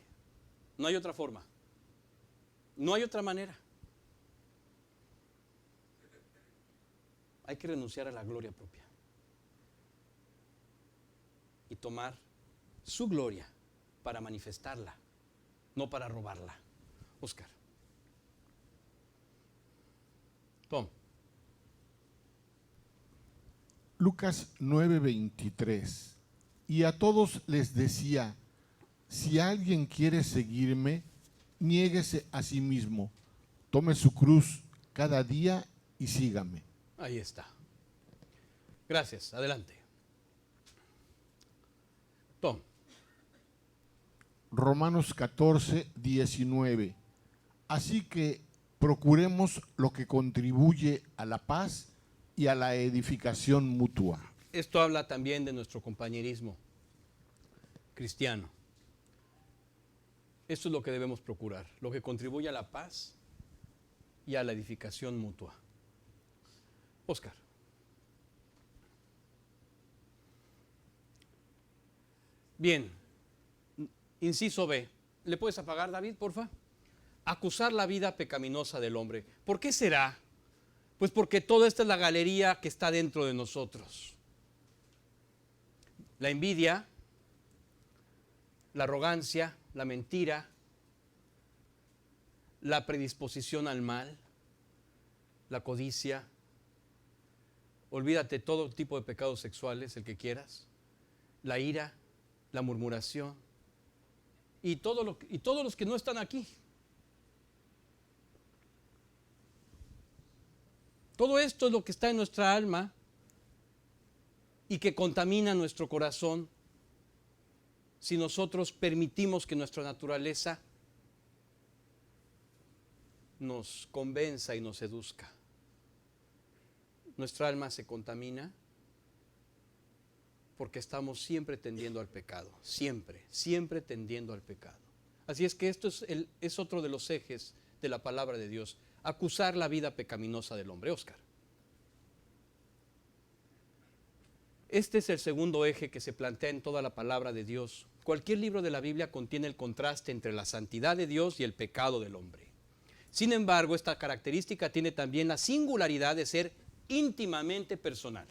No hay otra forma. No hay otra manera. Hay que renunciar a la gloria propia y tomar su gloria para manifestarla, no para robarla. Oscar. Tom. Lucas 9:23. Y a todos les decía, si alguien quiere seguirme, niéguese a sí mismo, tome su cruz cada día y sígame. Ahí está. Gracias. Adelante. Tom. Romanos 14:19. Así que procuremos lo que contribuye a la paz y a la edificación mutua. Esto habla también de nuestro compañerismo cristiano. Esto es lo que debemos procurar, lo que contribuye a la paz y a la edificación mutua. Oscar. Bien, inciso B. ¿Le puedes apagar, David, porfa? Acusar la vida pecaminosa del hombre. ¿Por qué será? Pues porque toda esta es la galería que está dentro de nosotros. La envidia, la arrogancia, la mentira, la predisposición al mal, la codicia. Olvídate todo tipo de pecados sexuales, el que quieras, la ira, la murmuración y todos los que no están aquí. Todo esto es lo que está en nuestra alma y que contamina nuestro corazón si nosotros permitimos que nuestra naturaleza nos convenza y nos seduzca. Nuestra alma se contamina porque estamos siempre tendiendo al pecado, siempre tendiendo al pecado. Así es que esto es otro de los ejes de la palabra de Dios, acusar la vida pecaminosa del hombre. Oscar. Este es el segundo eje que se plantea en toda la palabra de Dios. Cualquier libro de la Biblia contiene el contraste entre la santidad de Dios y el pecado del hombre. Sin embargo, esta característica tiene también la singularidad de ser íntimamente personal.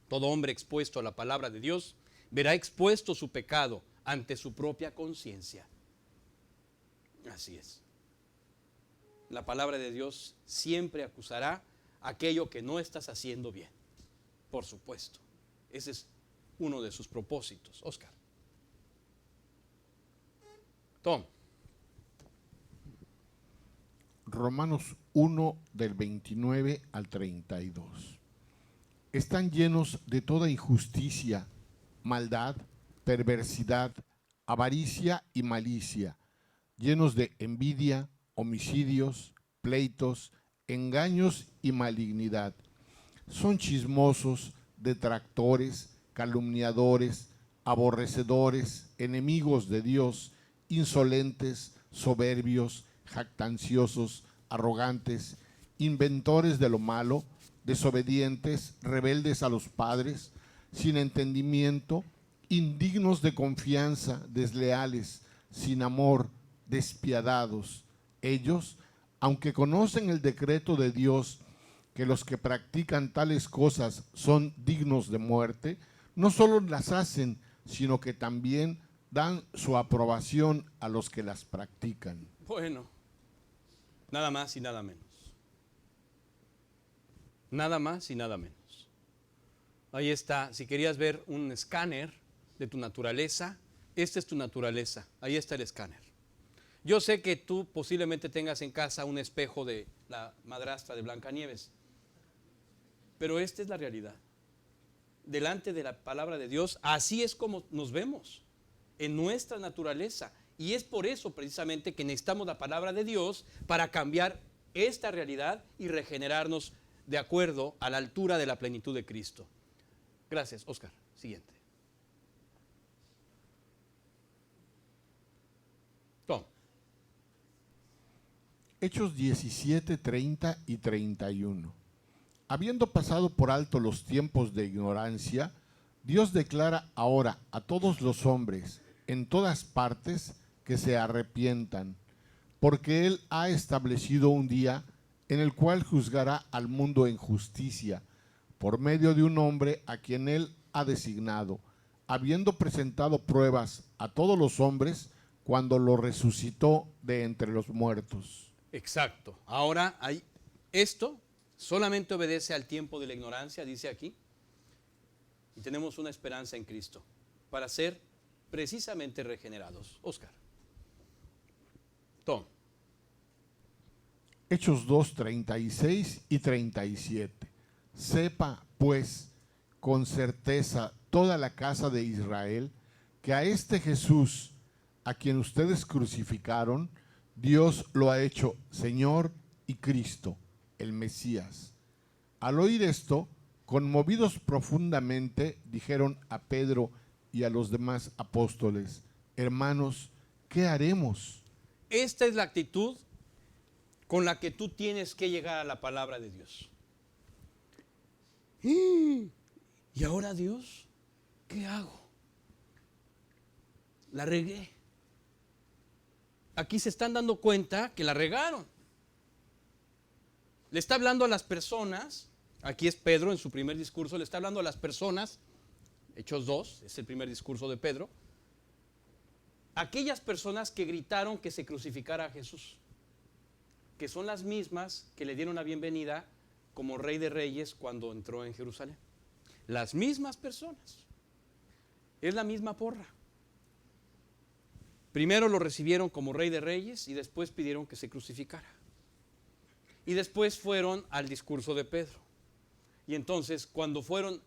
Todo hombre expuesto a la palabra de Dios verá expuesto su pecado ante su propia conciencia. Así es. La palabra de Dios siempre acusará aquello que no estás haciendo bien. Por supuesto. Ese es uno de sus propósitos. Oscar. Tom. Romanos 1 del 29 al 32. Están llenos de toda injusticia, maldad, perversidad, avaricia y malicia, llenos de envidia, homicidios, pleitos, engaños y malignidad. Son chismosos, detractores, calumniadores, aborrecedores, enemigos de Dios, insolentes, soberbios, jactanciosos, arrogantes, inventores de lo malo, desobedientes, rebeldes a los padres, sin entendimiento, indignos de confianza, desleales, sin amor, despiadados. Ellos, aunque conocen el decreto de Dios, que los que practican tales cosas son dignos de muerte, no solo las hacen, sino que también dan su aprobación a los que las practican. Bueno, nada más y nada menos. Nada más y nada menos. Ahí está. Si querías ver un escáner de tu naturaleza, esta es tu naturaleza. Ahí está el escáner. Yo sé que tú posiblemente tengas en casa un espejo de la madrastra de Blancanieves, pero esta es la realidad. Delante de la palabra de Dios, así es como nos vemos, en nuestra naturaleza. Y es por eso precisamente que necesitamos la palabra de Dios para cambiar esta realidad y regenerarnos de acuerdo a la altura de la plenitud de Cristo. Gracias, Oscar. Siguiente. Tom. Hechos 17, 30 y 31. habiendo pasado por alto los tiempos de ignorancia, Dios declara ahora a todos los hombres en todas partes que se arrepientan, porque Él ha establecido un día en el cual juzgará al mundo en justicia, por medio de un hombre a quien Él ha designado, habiendo presentado pruebas a todos los hombres cuando lo resucitó de entre los muertos. Exacto. Ahora, esto solamente obedece al tiempo de la ignorancia, dice aquí, y tenemos una esperanza en Cristo para ser precisamente regenerados. Oscar. Tom. Hechos 2, 36 y 37. Sepa, pues, con certeza toda la casa de Israel, que a este Jesús, a quien ustedes crucificaron, Dios lo ha hecho Señor y Cristo, el Mesías. Al oír esto, conmovidos profundamente, dijeron a Pedro y a los demás apóstoles: hermanos, ¿qué haremos? Esta es la actitud con la que tú tienes que llegar a la palabra de Dios. ¿Y ahora, Dios, qué hago? La regué. Aquí se están dando cuenta que la regaron. Le está hablando a las personas, aquí es Pedro en su primer discurso, le está hablando a las personas, Hechos 2, es el primer discurso de Pedro, aquellas personas que gritaron que se crucificara a Jesús, que son las mismas que le dieron la bienvenida como Rey de Reyes cuando entró en Jerusalén. Las mismas personas. Es la misma porra. Primero lo recibieron como Rey de Reyes y después pidieron que se crucificara. Y después fueron al discurso de Pedro. Y entonces, cuando fueron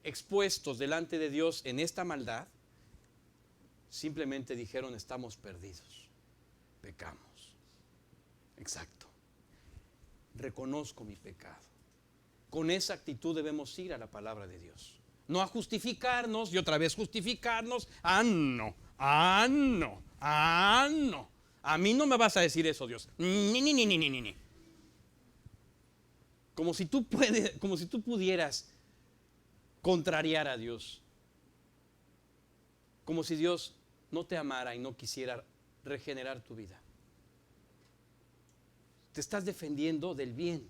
expuestos delante de Dios en esta maldad, simplemente dijeron: estamos perdidos, pecamos. Exacto. Reconozco mi pecado. Con esa actitud debemos ir a la palabra de Dios. No a justificarnos y otra vez justificarnos. No. A mí no me vas a decir eso, Dios. Ni. Como si tú pudieras contrariar a Dios. Como si Dios no te amara y no quisiera regenerar tu vida. Te estás defendiendo del bien.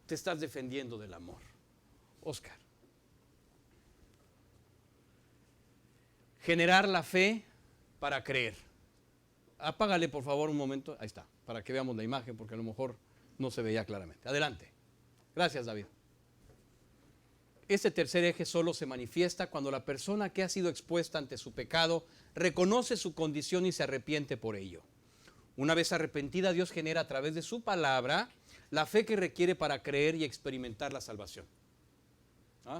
Te estás defendiendo del amor. Oscar. Generar la fe para creer. Apágale por favor un momento. Ahí está, para que veamos la imagen, porque a lo mejor no se veía claramente. Adelante. Gracias, David. Este tercer eje solo se manifiesta cuando la persona que ha sido expuesta ante su pecado reconoce su condición y se arrepiente por ello. Una vez arrepentida, Dios genera a través de su palabra la fe que requiere para creer y experimentar la salvación.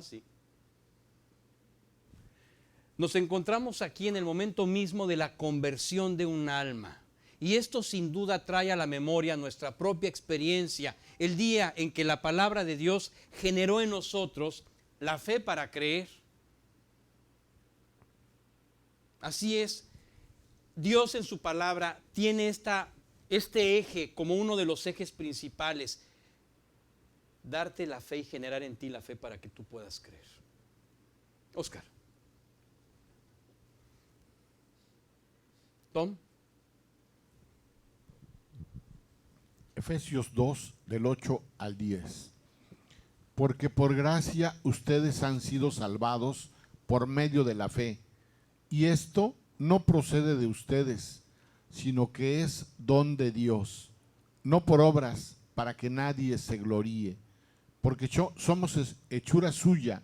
Sí. Nos encontramos aquí en el momento mismo de la conversión de un alma. Y esto sin duda trae a la memoria nuestra propia experiencia, el día en que la palabra de Dios generó en nosotros la fe para creer. Así es, Dios en su palabra tiene este eje como uno de los ejes principales: darte la fe y generar en ti la fe para que tú puedas creer. Oscar. Tom. Efesios 2, del 8 al 10. Porque por gracia ustedes han sido salvados por medio de la fe, y esto no procede de ustedes, sino que es don de Dios, no por obras, para que nadie se gloríe, porque somos hechura suya,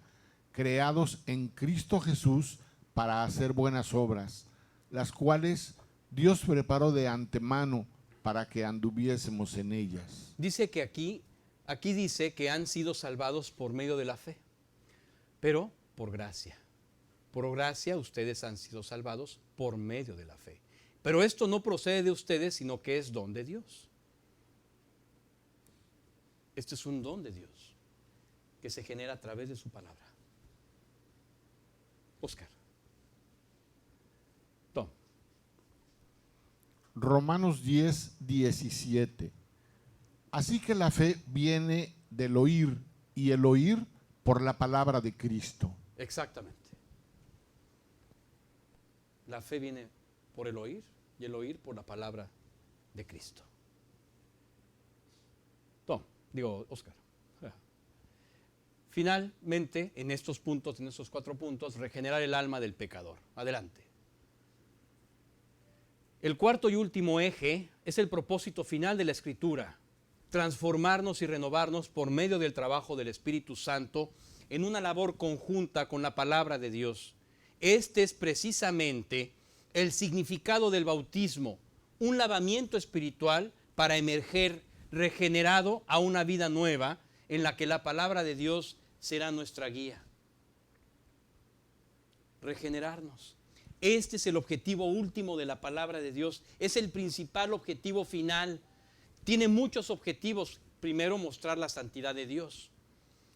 creados en Cristo Jesús para hacer buenas obras, las cuales Dios preparó de antemano para que anduviésemos en ellas. Dice que aquí dice que han sido salvados por medio de la fe, pero por gracia. Por gracia ustedes han sido salvados por medio de la fe. Pero esto no procede de ustedes, sino que es don de Dios. Este es un don de Dios que se genera a través de su palabra. Oscar. Tom. Romanos 10, 17. Así que la fe viene del oír y el oír por la palabra de Cristo. Exactamente. La fe viene por el oír y el oír por la palabra de Cristo. Tom, digo, Oscar. Finalmente, en estos puntos, en estos 4 puntos, regenerar el alma del pecador. Adelante. El cuarto y último eje es el propósito final de la Escritura: transformarnos y renovarnos por medio del trabajo del Espíritu Santo en una labor conjunta con la palabra de Dios. Este es precisamente el significado del bautismo, un lavamiento espiritual para emerger regenerado a una vida nueva en la que la palabra de Dios será nuestra guía. Regenerarnos. Este es el objetivo último de la palabra de Dios, es el principal objetivo final. Tiene muchos objetivos. Primero, mostrar la santidad de Dios.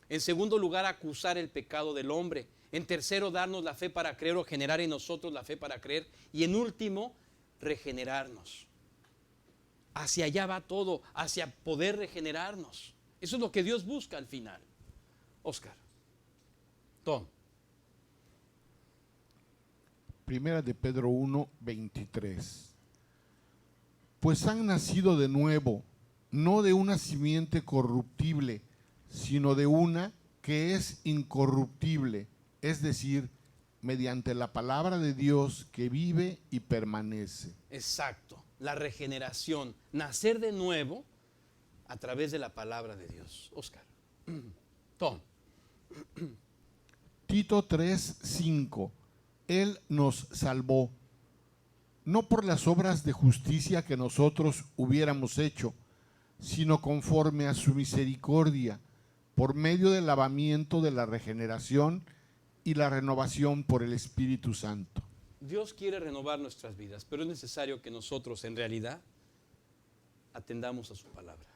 En segundo lugar, acusar el pecado del hombre. En tercero, darnos la fe para creer o generar en nosotros la fe para creer. Y en último, regenerarnos. Hacia allá va todo, hacia poder regenerarnos. Eso es lo que Dios busca al final. Oscar. Tom. Primera de Pedro 1, 23. Pues han nacido de nuevo, no de una simiente corruptible, sino de una que es incorruptible, es decir, mediante la palabra de Dios que vive y permanece. Exacto, la regeneración, nacer de nuevo a través de la palabra de Dios. Oscar. Tom. Tito 3, 5. Él nos salvó, no por las obras de justicia que nosotros hubiéramos hecho, sino conforme a su misericordia, por medio del lavamiento de la regeneración y la renovación por el Espíritu Santo. Dios quiere renovar nuestras vidas, pero es necesario que nosotros en realidad atendamos a su palabra.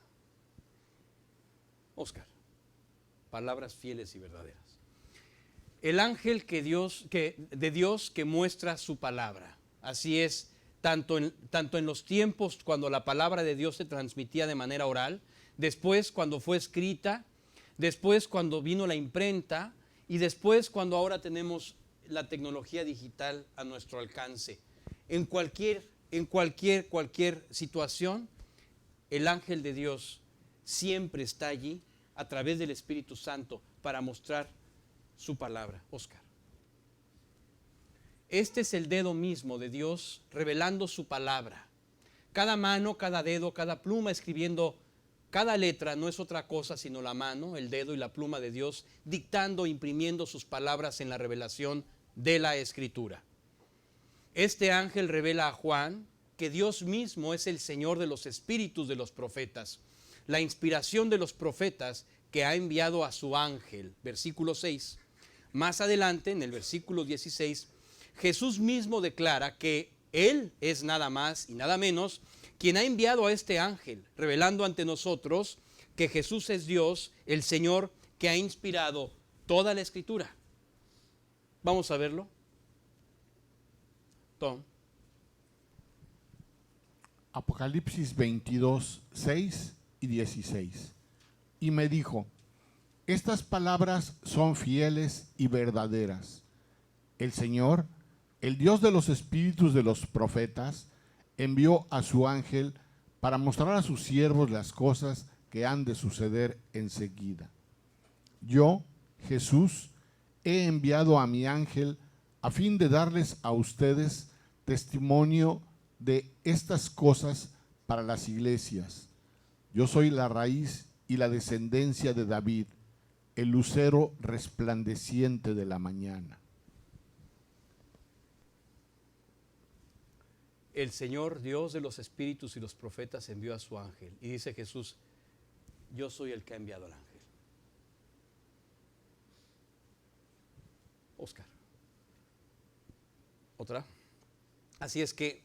Oscar, palabras fieles y verdaderas. El ángel de Dios que muestra su palabra. Así es, tanto en los tiempos cuando la palabra de Dios se transmitía de manera oral, después cuando fue escrita, después cuando vino la imprenta y después cuando ahora tenemos la tecnología digital a nuestro alcance. En cualquier situación, el ángel de Dios siempre está allí a través del Espíritu Santo para mostrar su palabra. Oscar. Este es el dedo mismo de Dios revelando su palabra. Cada mano, cada dedo, cada pluma escribiendo cada letra no es otra cosa sino la mano, el dedo y la pluma de Dios dictando, imprimiendo sus palabras en la revelación de la Escritura. Este ángel revela a Juan que Dios mismo es el Señor de los espíritus de los profetas, la inspiración de los profetas que ha enviado a su ángel. Versículo 6. Más adelante, en el versículo 16, Jesús mismo declara que Él es nada más y nada menos quien ha enviado a este ángel, revelando ante nosotros que Jesús es Dios, el Señor que ha inspirado toda la Escritura. Vamos a verlo. Tom. Apocalipsis 22, 6 y 16. Y me dijo: estas palabras son fieles y verdaderas. El Señor, el Dios de los espíritus de los profetas, envió a su ángel para mostrar a sus siervos las cosas que han de suceder enseguida. Yo, Jesús, he enviado a mi ángel a fin de darles a ustedes testimonio de estas cosas para las iglesias. Yo soy la raíz y la descendencia de David, el lucero resplandeciente de la mañana. El Señor, Dios de los espíritus y los profetas, envió a su ángel. Y dice Jesús: yo soy el que ha enviado al ángel. Oscar. ¿Otra? Así es que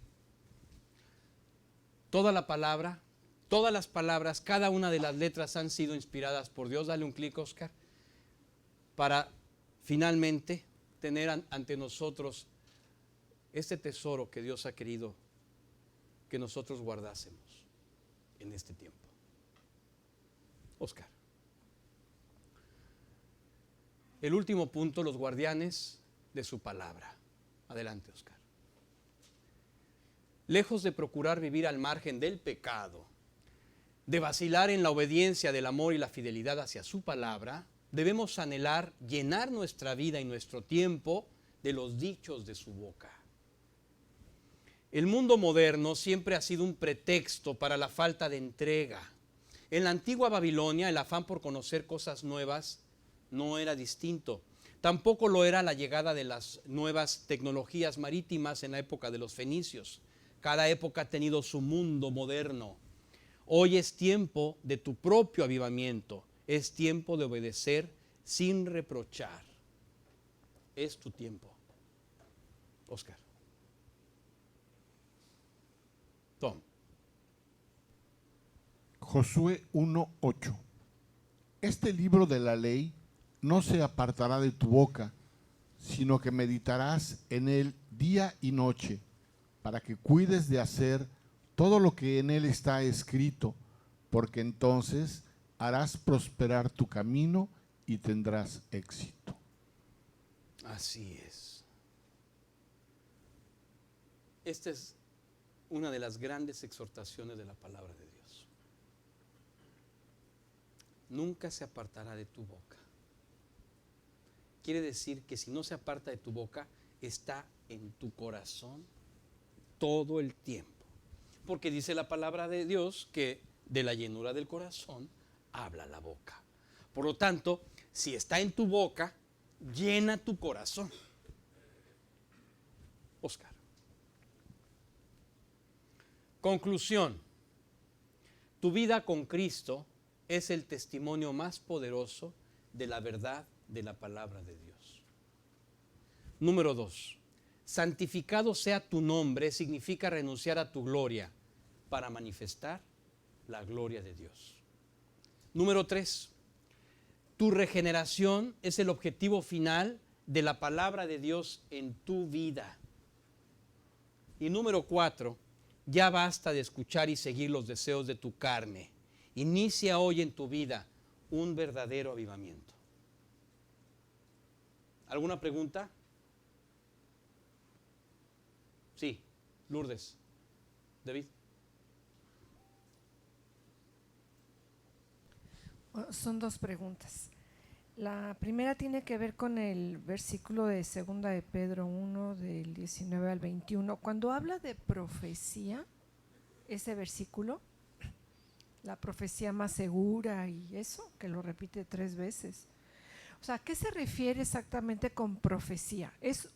toda la palabra, todas las palabras, cada una de las letras han sido inspiradas por Dios. Dale un clic, Oscar, para finalmente tener ante nosotros este tesoro que Dios ha querido que nosotros guardásemos en este tiempo. Oscar. El último punto, los guardianes de su palabra. Adelante, Oscar. Lejos de procurar vivir al margen del pecado, de vacilar en la obediencia del amor y la fidelidad hacia su palabra, debemos anhelar llenar nuestra vida y nuestro tiempo de los dichos de su boca. El mundo moderno siempre ha sido un pretexto para la falta de entrega. En la antigua Babilonia, el afán por conocer cosas nuevas no era distinto. Tampoco lo era la llegada de las nuevas tecnologías marítimas en la época de los fenicios. Cada época ha tenido su mundo moderno. Hoy es tiempo de tu propio avivamiento. Es tiempo de obedecer sin reprochar. Es tu tiempo. Oscar. Tom. Josué 1:8. Este libro de la ley no se apartará de tu boca, sino que meditarás en él día y noche, para que cuides de hacer todo lo que en él está escrito, porque entonces harás prosperar tu camino y tendrás éxito. Así es. Esta es una de las grandes exhortaciones de la palabra de Dios. Nunca se apartará de tu boca. Quiere decir que si no se aparta de tu boca, está en tu corazón todo el tiempo. Porque dice la palabra de Dios que de la llenura del corazón habla la boca. Por lo tanto, si está en tu boca, llena tu corazón. Oscar. Conclusión. Tu vida con Cristo es el testimonio más poderoso de la verdad de la palabra de Dios. Número 2. Santificado sea tu nombre significa renunciar a tu gloria para manifestar la gloria de Dios. Número 3. Tu regeneración es el objetivo final de la palabra de Dios en tu vida. Y número 4. Ya basta de escuchar y seguir los deseos de tu carne. Inicia hoy en tu vida un verdadero avivamiento. ¿Alguna pregunta? Sí, Lourdes. David. Bueno, son dos preguntas. La primera tiene que ver con el versículo de 2 de Pedro 1, del 19 al 21. Cuando habla de profecía, ese versículo, la profecía más segura y eso, que lo repite 3 veces. O sea, ¿a qué se refiere exactamente con profecía? ¿Es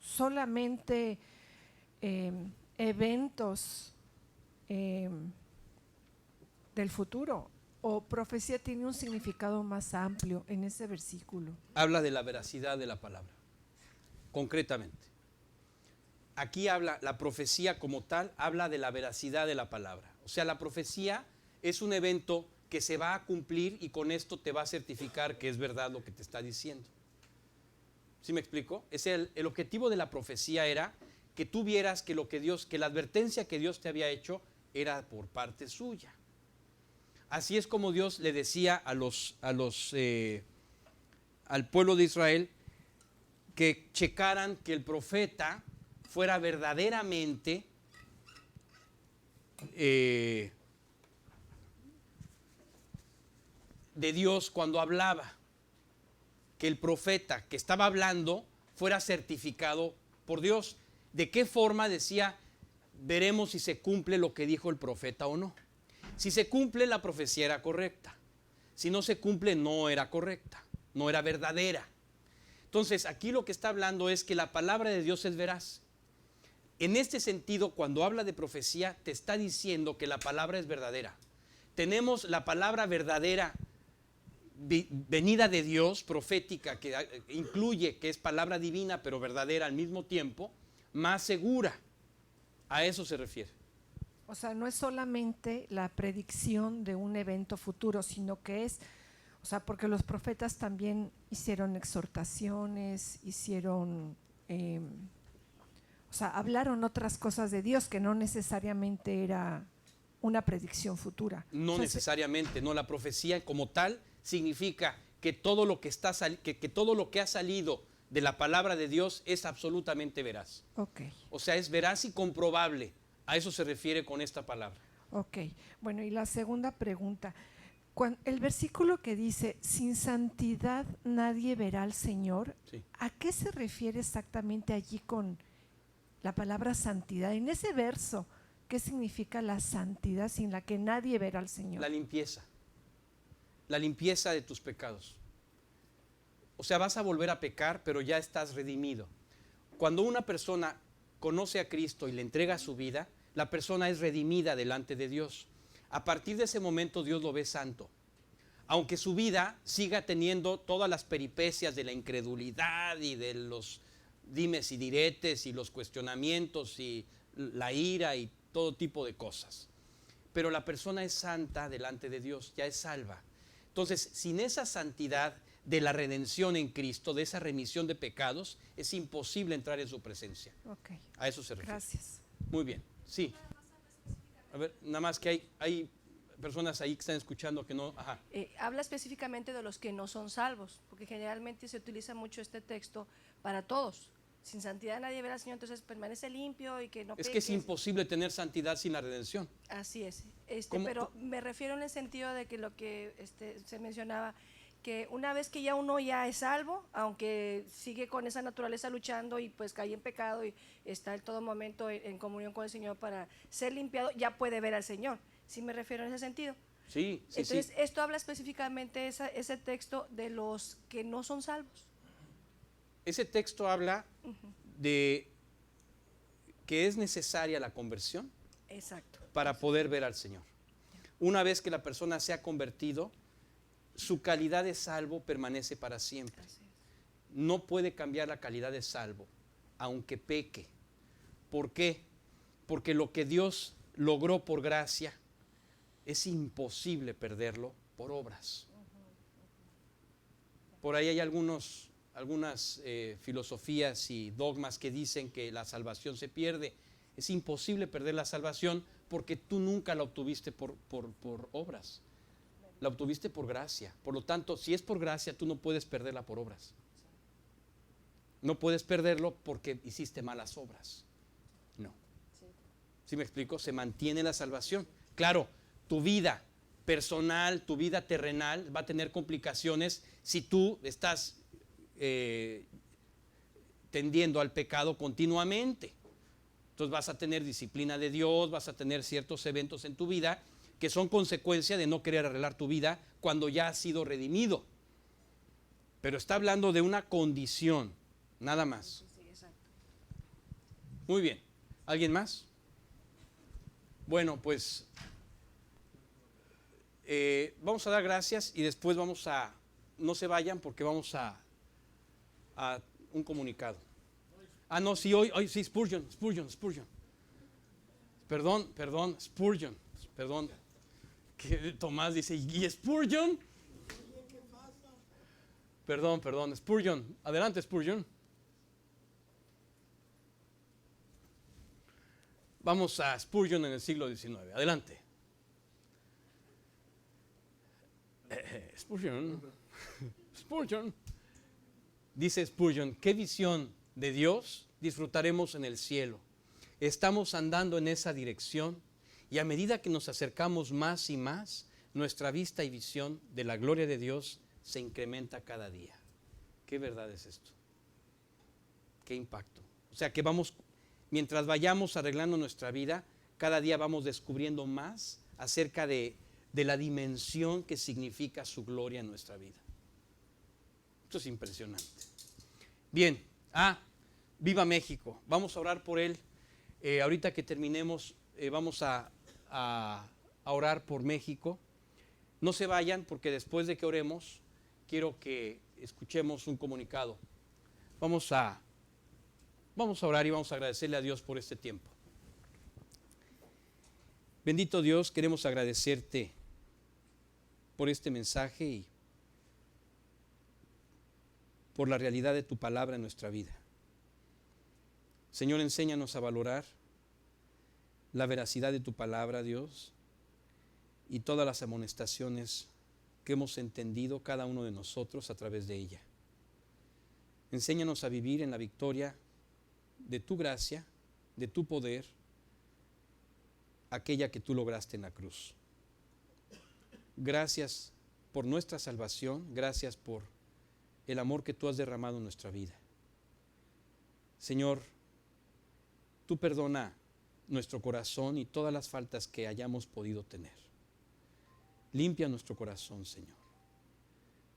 solamente eventos del futuro? ¿O profecía tiene un significado más amplio en ese versículo? Habla de la veracidad de la palabra, concretamente. Aquí habla, la profecía como tal, habla de la veracidad de la palabra. O sea, la profecía es un evento que se va a cumplir y con esto te va a certificar que es verdad lo que te está diciendo. ¿Sí me explico? El objetivo de la profecía era que tú vieras que que la advertencia que Dios te había hecho era por parte suya. Así es como Dios le decía al pueblo de Israel que checaran que el profeta fuera verdaderamente de Dios cuando hablaba, que el profeta que estaba hablando fuera certificado por Dios. ¿De qué forma? Decía, veremos si se cumple lo que dijo el profeta o no. Si se cumple, la profecía era correcta. Si no se cumple, no era correcta, no era verdadera. Entonces, aquí lo que está hablando es que la palabra de Dios es veraz. En este sentido, cuando habla de profecía, te está diciendo que la palabra es verdadera. Tenemos la palabra verdadera venida de Dios, profética, que incluye que es palabra divina, pero verdadera al mismo tiempo, más segura. A eso se refiere. O sea, no es solamente la predicción de un evento futuro, sino que es, o sea, porque los profetas también hicieron exhortaciones, hablaron otras cosas de Dios que no necesariamente era una predicción futura. No O sea, necesariamente, no, la profecía como tal significa que todo lo que que todo lo que ha salido de la palabra de Dios es absolutamente veraz. Ok, O sea, es veraz y comprobable. A eso se refiere con esta palabra. ok. Bueno, y la segunda pregunta. El versículo que dice, sin santidad nadie verá al Señor, Sí. ¿a qué se refiere exactamente allí con la palabra santidad? En ese verso, ¿qué significa la santidad sin la que nadie verá al Señor? La limpieza de tus pecados. O sea, vas a volver a pecar, pero ya estás redimido. Cuando una persona conoce a Cristo y le entrega su vida, la persona es redimida delante de Dios. A partir de ese momento Dios lo ve santo. Aunque su vida siga teniendo todas las peripecias de la incredulidad y de los dimes y diretes y los cuestionamientos y la ira y todo tipo de cosas. Pero la persona es santa delante de Dios, ya es salva. Entonces, sin esa santidad de la redención en Cristo, de esa remisión de pecados, es imposible entrar en su presencia. Ok, A eso se refiere. gracias. Muy bien, sí. A ver, nada más que hay personas ahí que están escuchando que no... Ajá. Habla específicamente de los que no son salvos, porque generalmente se utiliza mucho este texto para todos. Sin santidad nadie verá al Señor, entonces permanece limpio y que no Es que es peques. imposible tener santidad sin la redención. Así es. ¿Cómo? Pero me refiero en el sentido de que lo que se mencionaba, que una vez que ya uno ya es salvo, aunque sigue con esa naturaleza luchando y pues cae en pecado y está en todo momento en comunión con el Señor para ser limpiado, ya puede ver al Señor. ¿Sí me refiero en ese sentido? Sí, sí, Entonces, sí. esto habla específicamente ese texto de los que no son salvos. Ese texto habla de que es necesaria la conversión Exacto. para poder ver al Señor. Una vez que la persona se ha convertido, su calidad de salvo permanece para siempre. Así es. No puede cambiar la calidad de salvo, aunque peque. ¿Por qué? Porque lo que Dios logró por gracia es imposible perderlo por obras. Por ahí hay algunas filosofías y dogmas que dicen que la salvación se pierde. Es imposible perder la salvación porque tú nunca la obtuviste por obras. La obtuviste por gracia. Por lo tanto, si es por gracia, tú no puedes perderla por obras. No puedes perderlo porque hiciste malas obras. No. ¿Sí me explico? Se mantiene la salvación. Claro, tu vida personal, tu vida terrenal va a tener complicaciones si tú estás tendiendo al pecado continuamente. Entonces vas a tener disciplina de Dios, vas a tener ciertos eventos en tu vida que son consecuencia de no querer arreglar tu vida cuando ya has sido redimido. Pero está hablando de una condición, nada más. Sí, exacto. Muy bien. ¿Alguien más? Bueno, pues vamos a dar gracias y después vamos a... No se vayan porque vamos a un comunicado. Ah, no, sí, hoy sí, Spurgeon. Perdón, Spurgeon. Perdón. Que Tomás dice, ¿y Spurgeon? Perdón, Spurgeon. Adelante, Spurgeon. Vamos a Spurgeon en el siglo XIX. Adelante. Spurgeon. Dice Spurgeon, ¿qué visión de Dios disfrutaremos en el cielo? Estamos andando en esa dirección y a medida que nos acercamos más y más, nuestra vista y visión de la gloria de Dios se incrementa cada día. ¿Qué verdad es esto? ¿Qué impacto? O sea que mientras vayamos arreglando nuestra vida, cada día vamos descubriendo más acerca de la dimensión que significa su gloria en nuestra vida. Esto es impresionante. Bien, viva México. Vamos a orar por él. Ahorita que terminemos, vamos a orar por México. No se vayan porque después de que oremos, quiero que escuchemos un comunicado. Vamos a orar y vamos a agradecerle a Dios por este tiempo. Bendito Dios, queremos agradecerte por este mensaje y por la realidad de tu palabra en nuestra vida. Señor, enséñanos a valorar la veracidad de tu palabra, Dios, y todas las amonestaciones que hemos entendido cada uno de nosotros a través de ella. Enséñanos a vivir en la victoria de tu gracia, de tu poder, aquella que tú lograste en la cruz. Gracias por nuestra salvación, gracias por el amor que tú has derramado en nuestra vida. Señor, tú perdona nuestro corazón y todas las faltas que hayamos podido tener. Limpia nuestro corazón, Señor.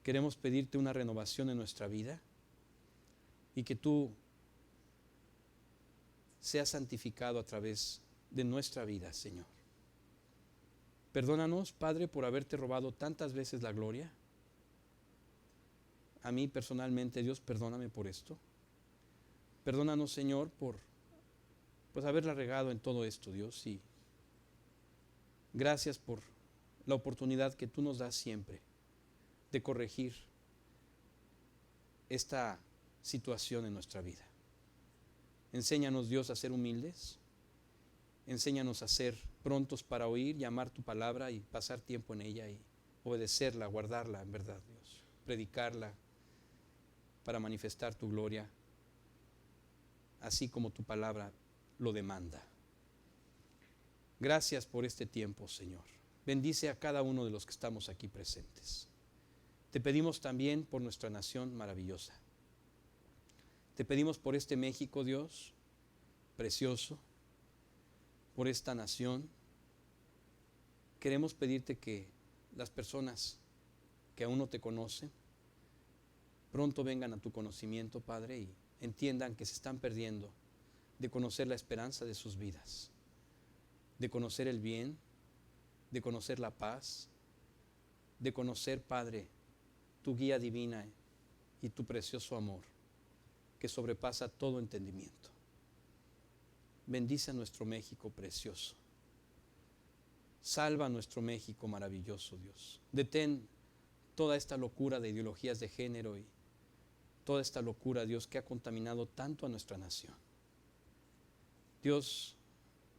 Queremos pedirte una renovación en nuestra vida y que tú seas santificado a través de nuestra vida, Señor. Perdónanos, Padre, por haberte robado tantas veces la gloria. A mí personalmente, Dios, perdóname por esto. Perdónanos, Señor, por haberla regado en todo esto, Dios. Y gracias por la oportunidad que tú nos das siempre de corregir esta situación en nuestra vida. Enséñanos, Dios, a ser humildes. Enséñanos a ser prontos para oír y amar tu palabra y pasar tiempo en ella y obedecerla, guardarla en verdad, Dios. Predicarla para manifestar tu gloria, así como tu palabra lo demanda. Gracias por este tiempo, Señor. Bendice a cada uno de los que estamos aquí presentes. Te pedimos también por nuestra nación maravillosa. Te pedimos por este México, Dios, precioso, por esta nación. Queremos pedirte que las personas que aún no te conocen pronto vengan a tu conocimiento, Padre, y entiendan que se están perdiendo de conocer la esperanza de sus vidas, de conocer el bien, de conocer la paz, de conocer, Padre, tu guía divina y tu precioso amor que sobrepasa todo entendimiento. Bendice a nuestro México precioso. Salva a nuestro México maravilloso, Dios. Detén toda esta locura de ideologías de género y toda esta locura, Dios, que ha contaminado tanto a nuestra nación. Dios,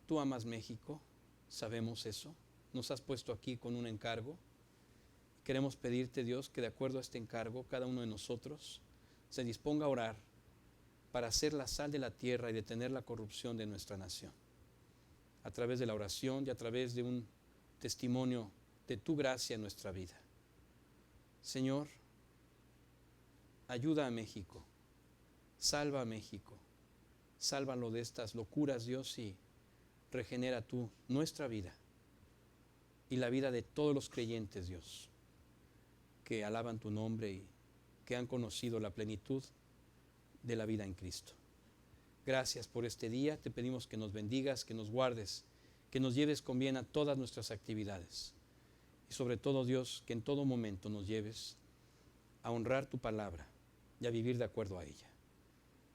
tú amas México, sabemos eso. Nos has puesto aquí con un encargo. Queremos pedirte, Dios, que de acuerdo a este encargo, cada uno de nosotros se disponga a orar para ser la sal de la tierra y detener la corrupción de nuestra nación. A través de la oración y a través de un testimonio de tu gracia en nuestra vida. Señor, ayuda a México, salva a México, sálvalo de estas locuras, Dios, y regenera tú nuestra vida y la vida de todos los creyentes, Dios, que alaban tu nombre y que han conocido la plenitud de la vida en Cristo. Gracias por este día, te pedimos que nos bendigas, que nos guardes, que nos lleves con bien a todas nuestras actividades y sobre todo, Dios, que en todo momento nos lleves a honrar tu palabra y a vivir de acuerdo a ella.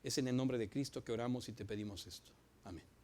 Es en el nombre de Cristo que oramos y te pedimos esto. Amén.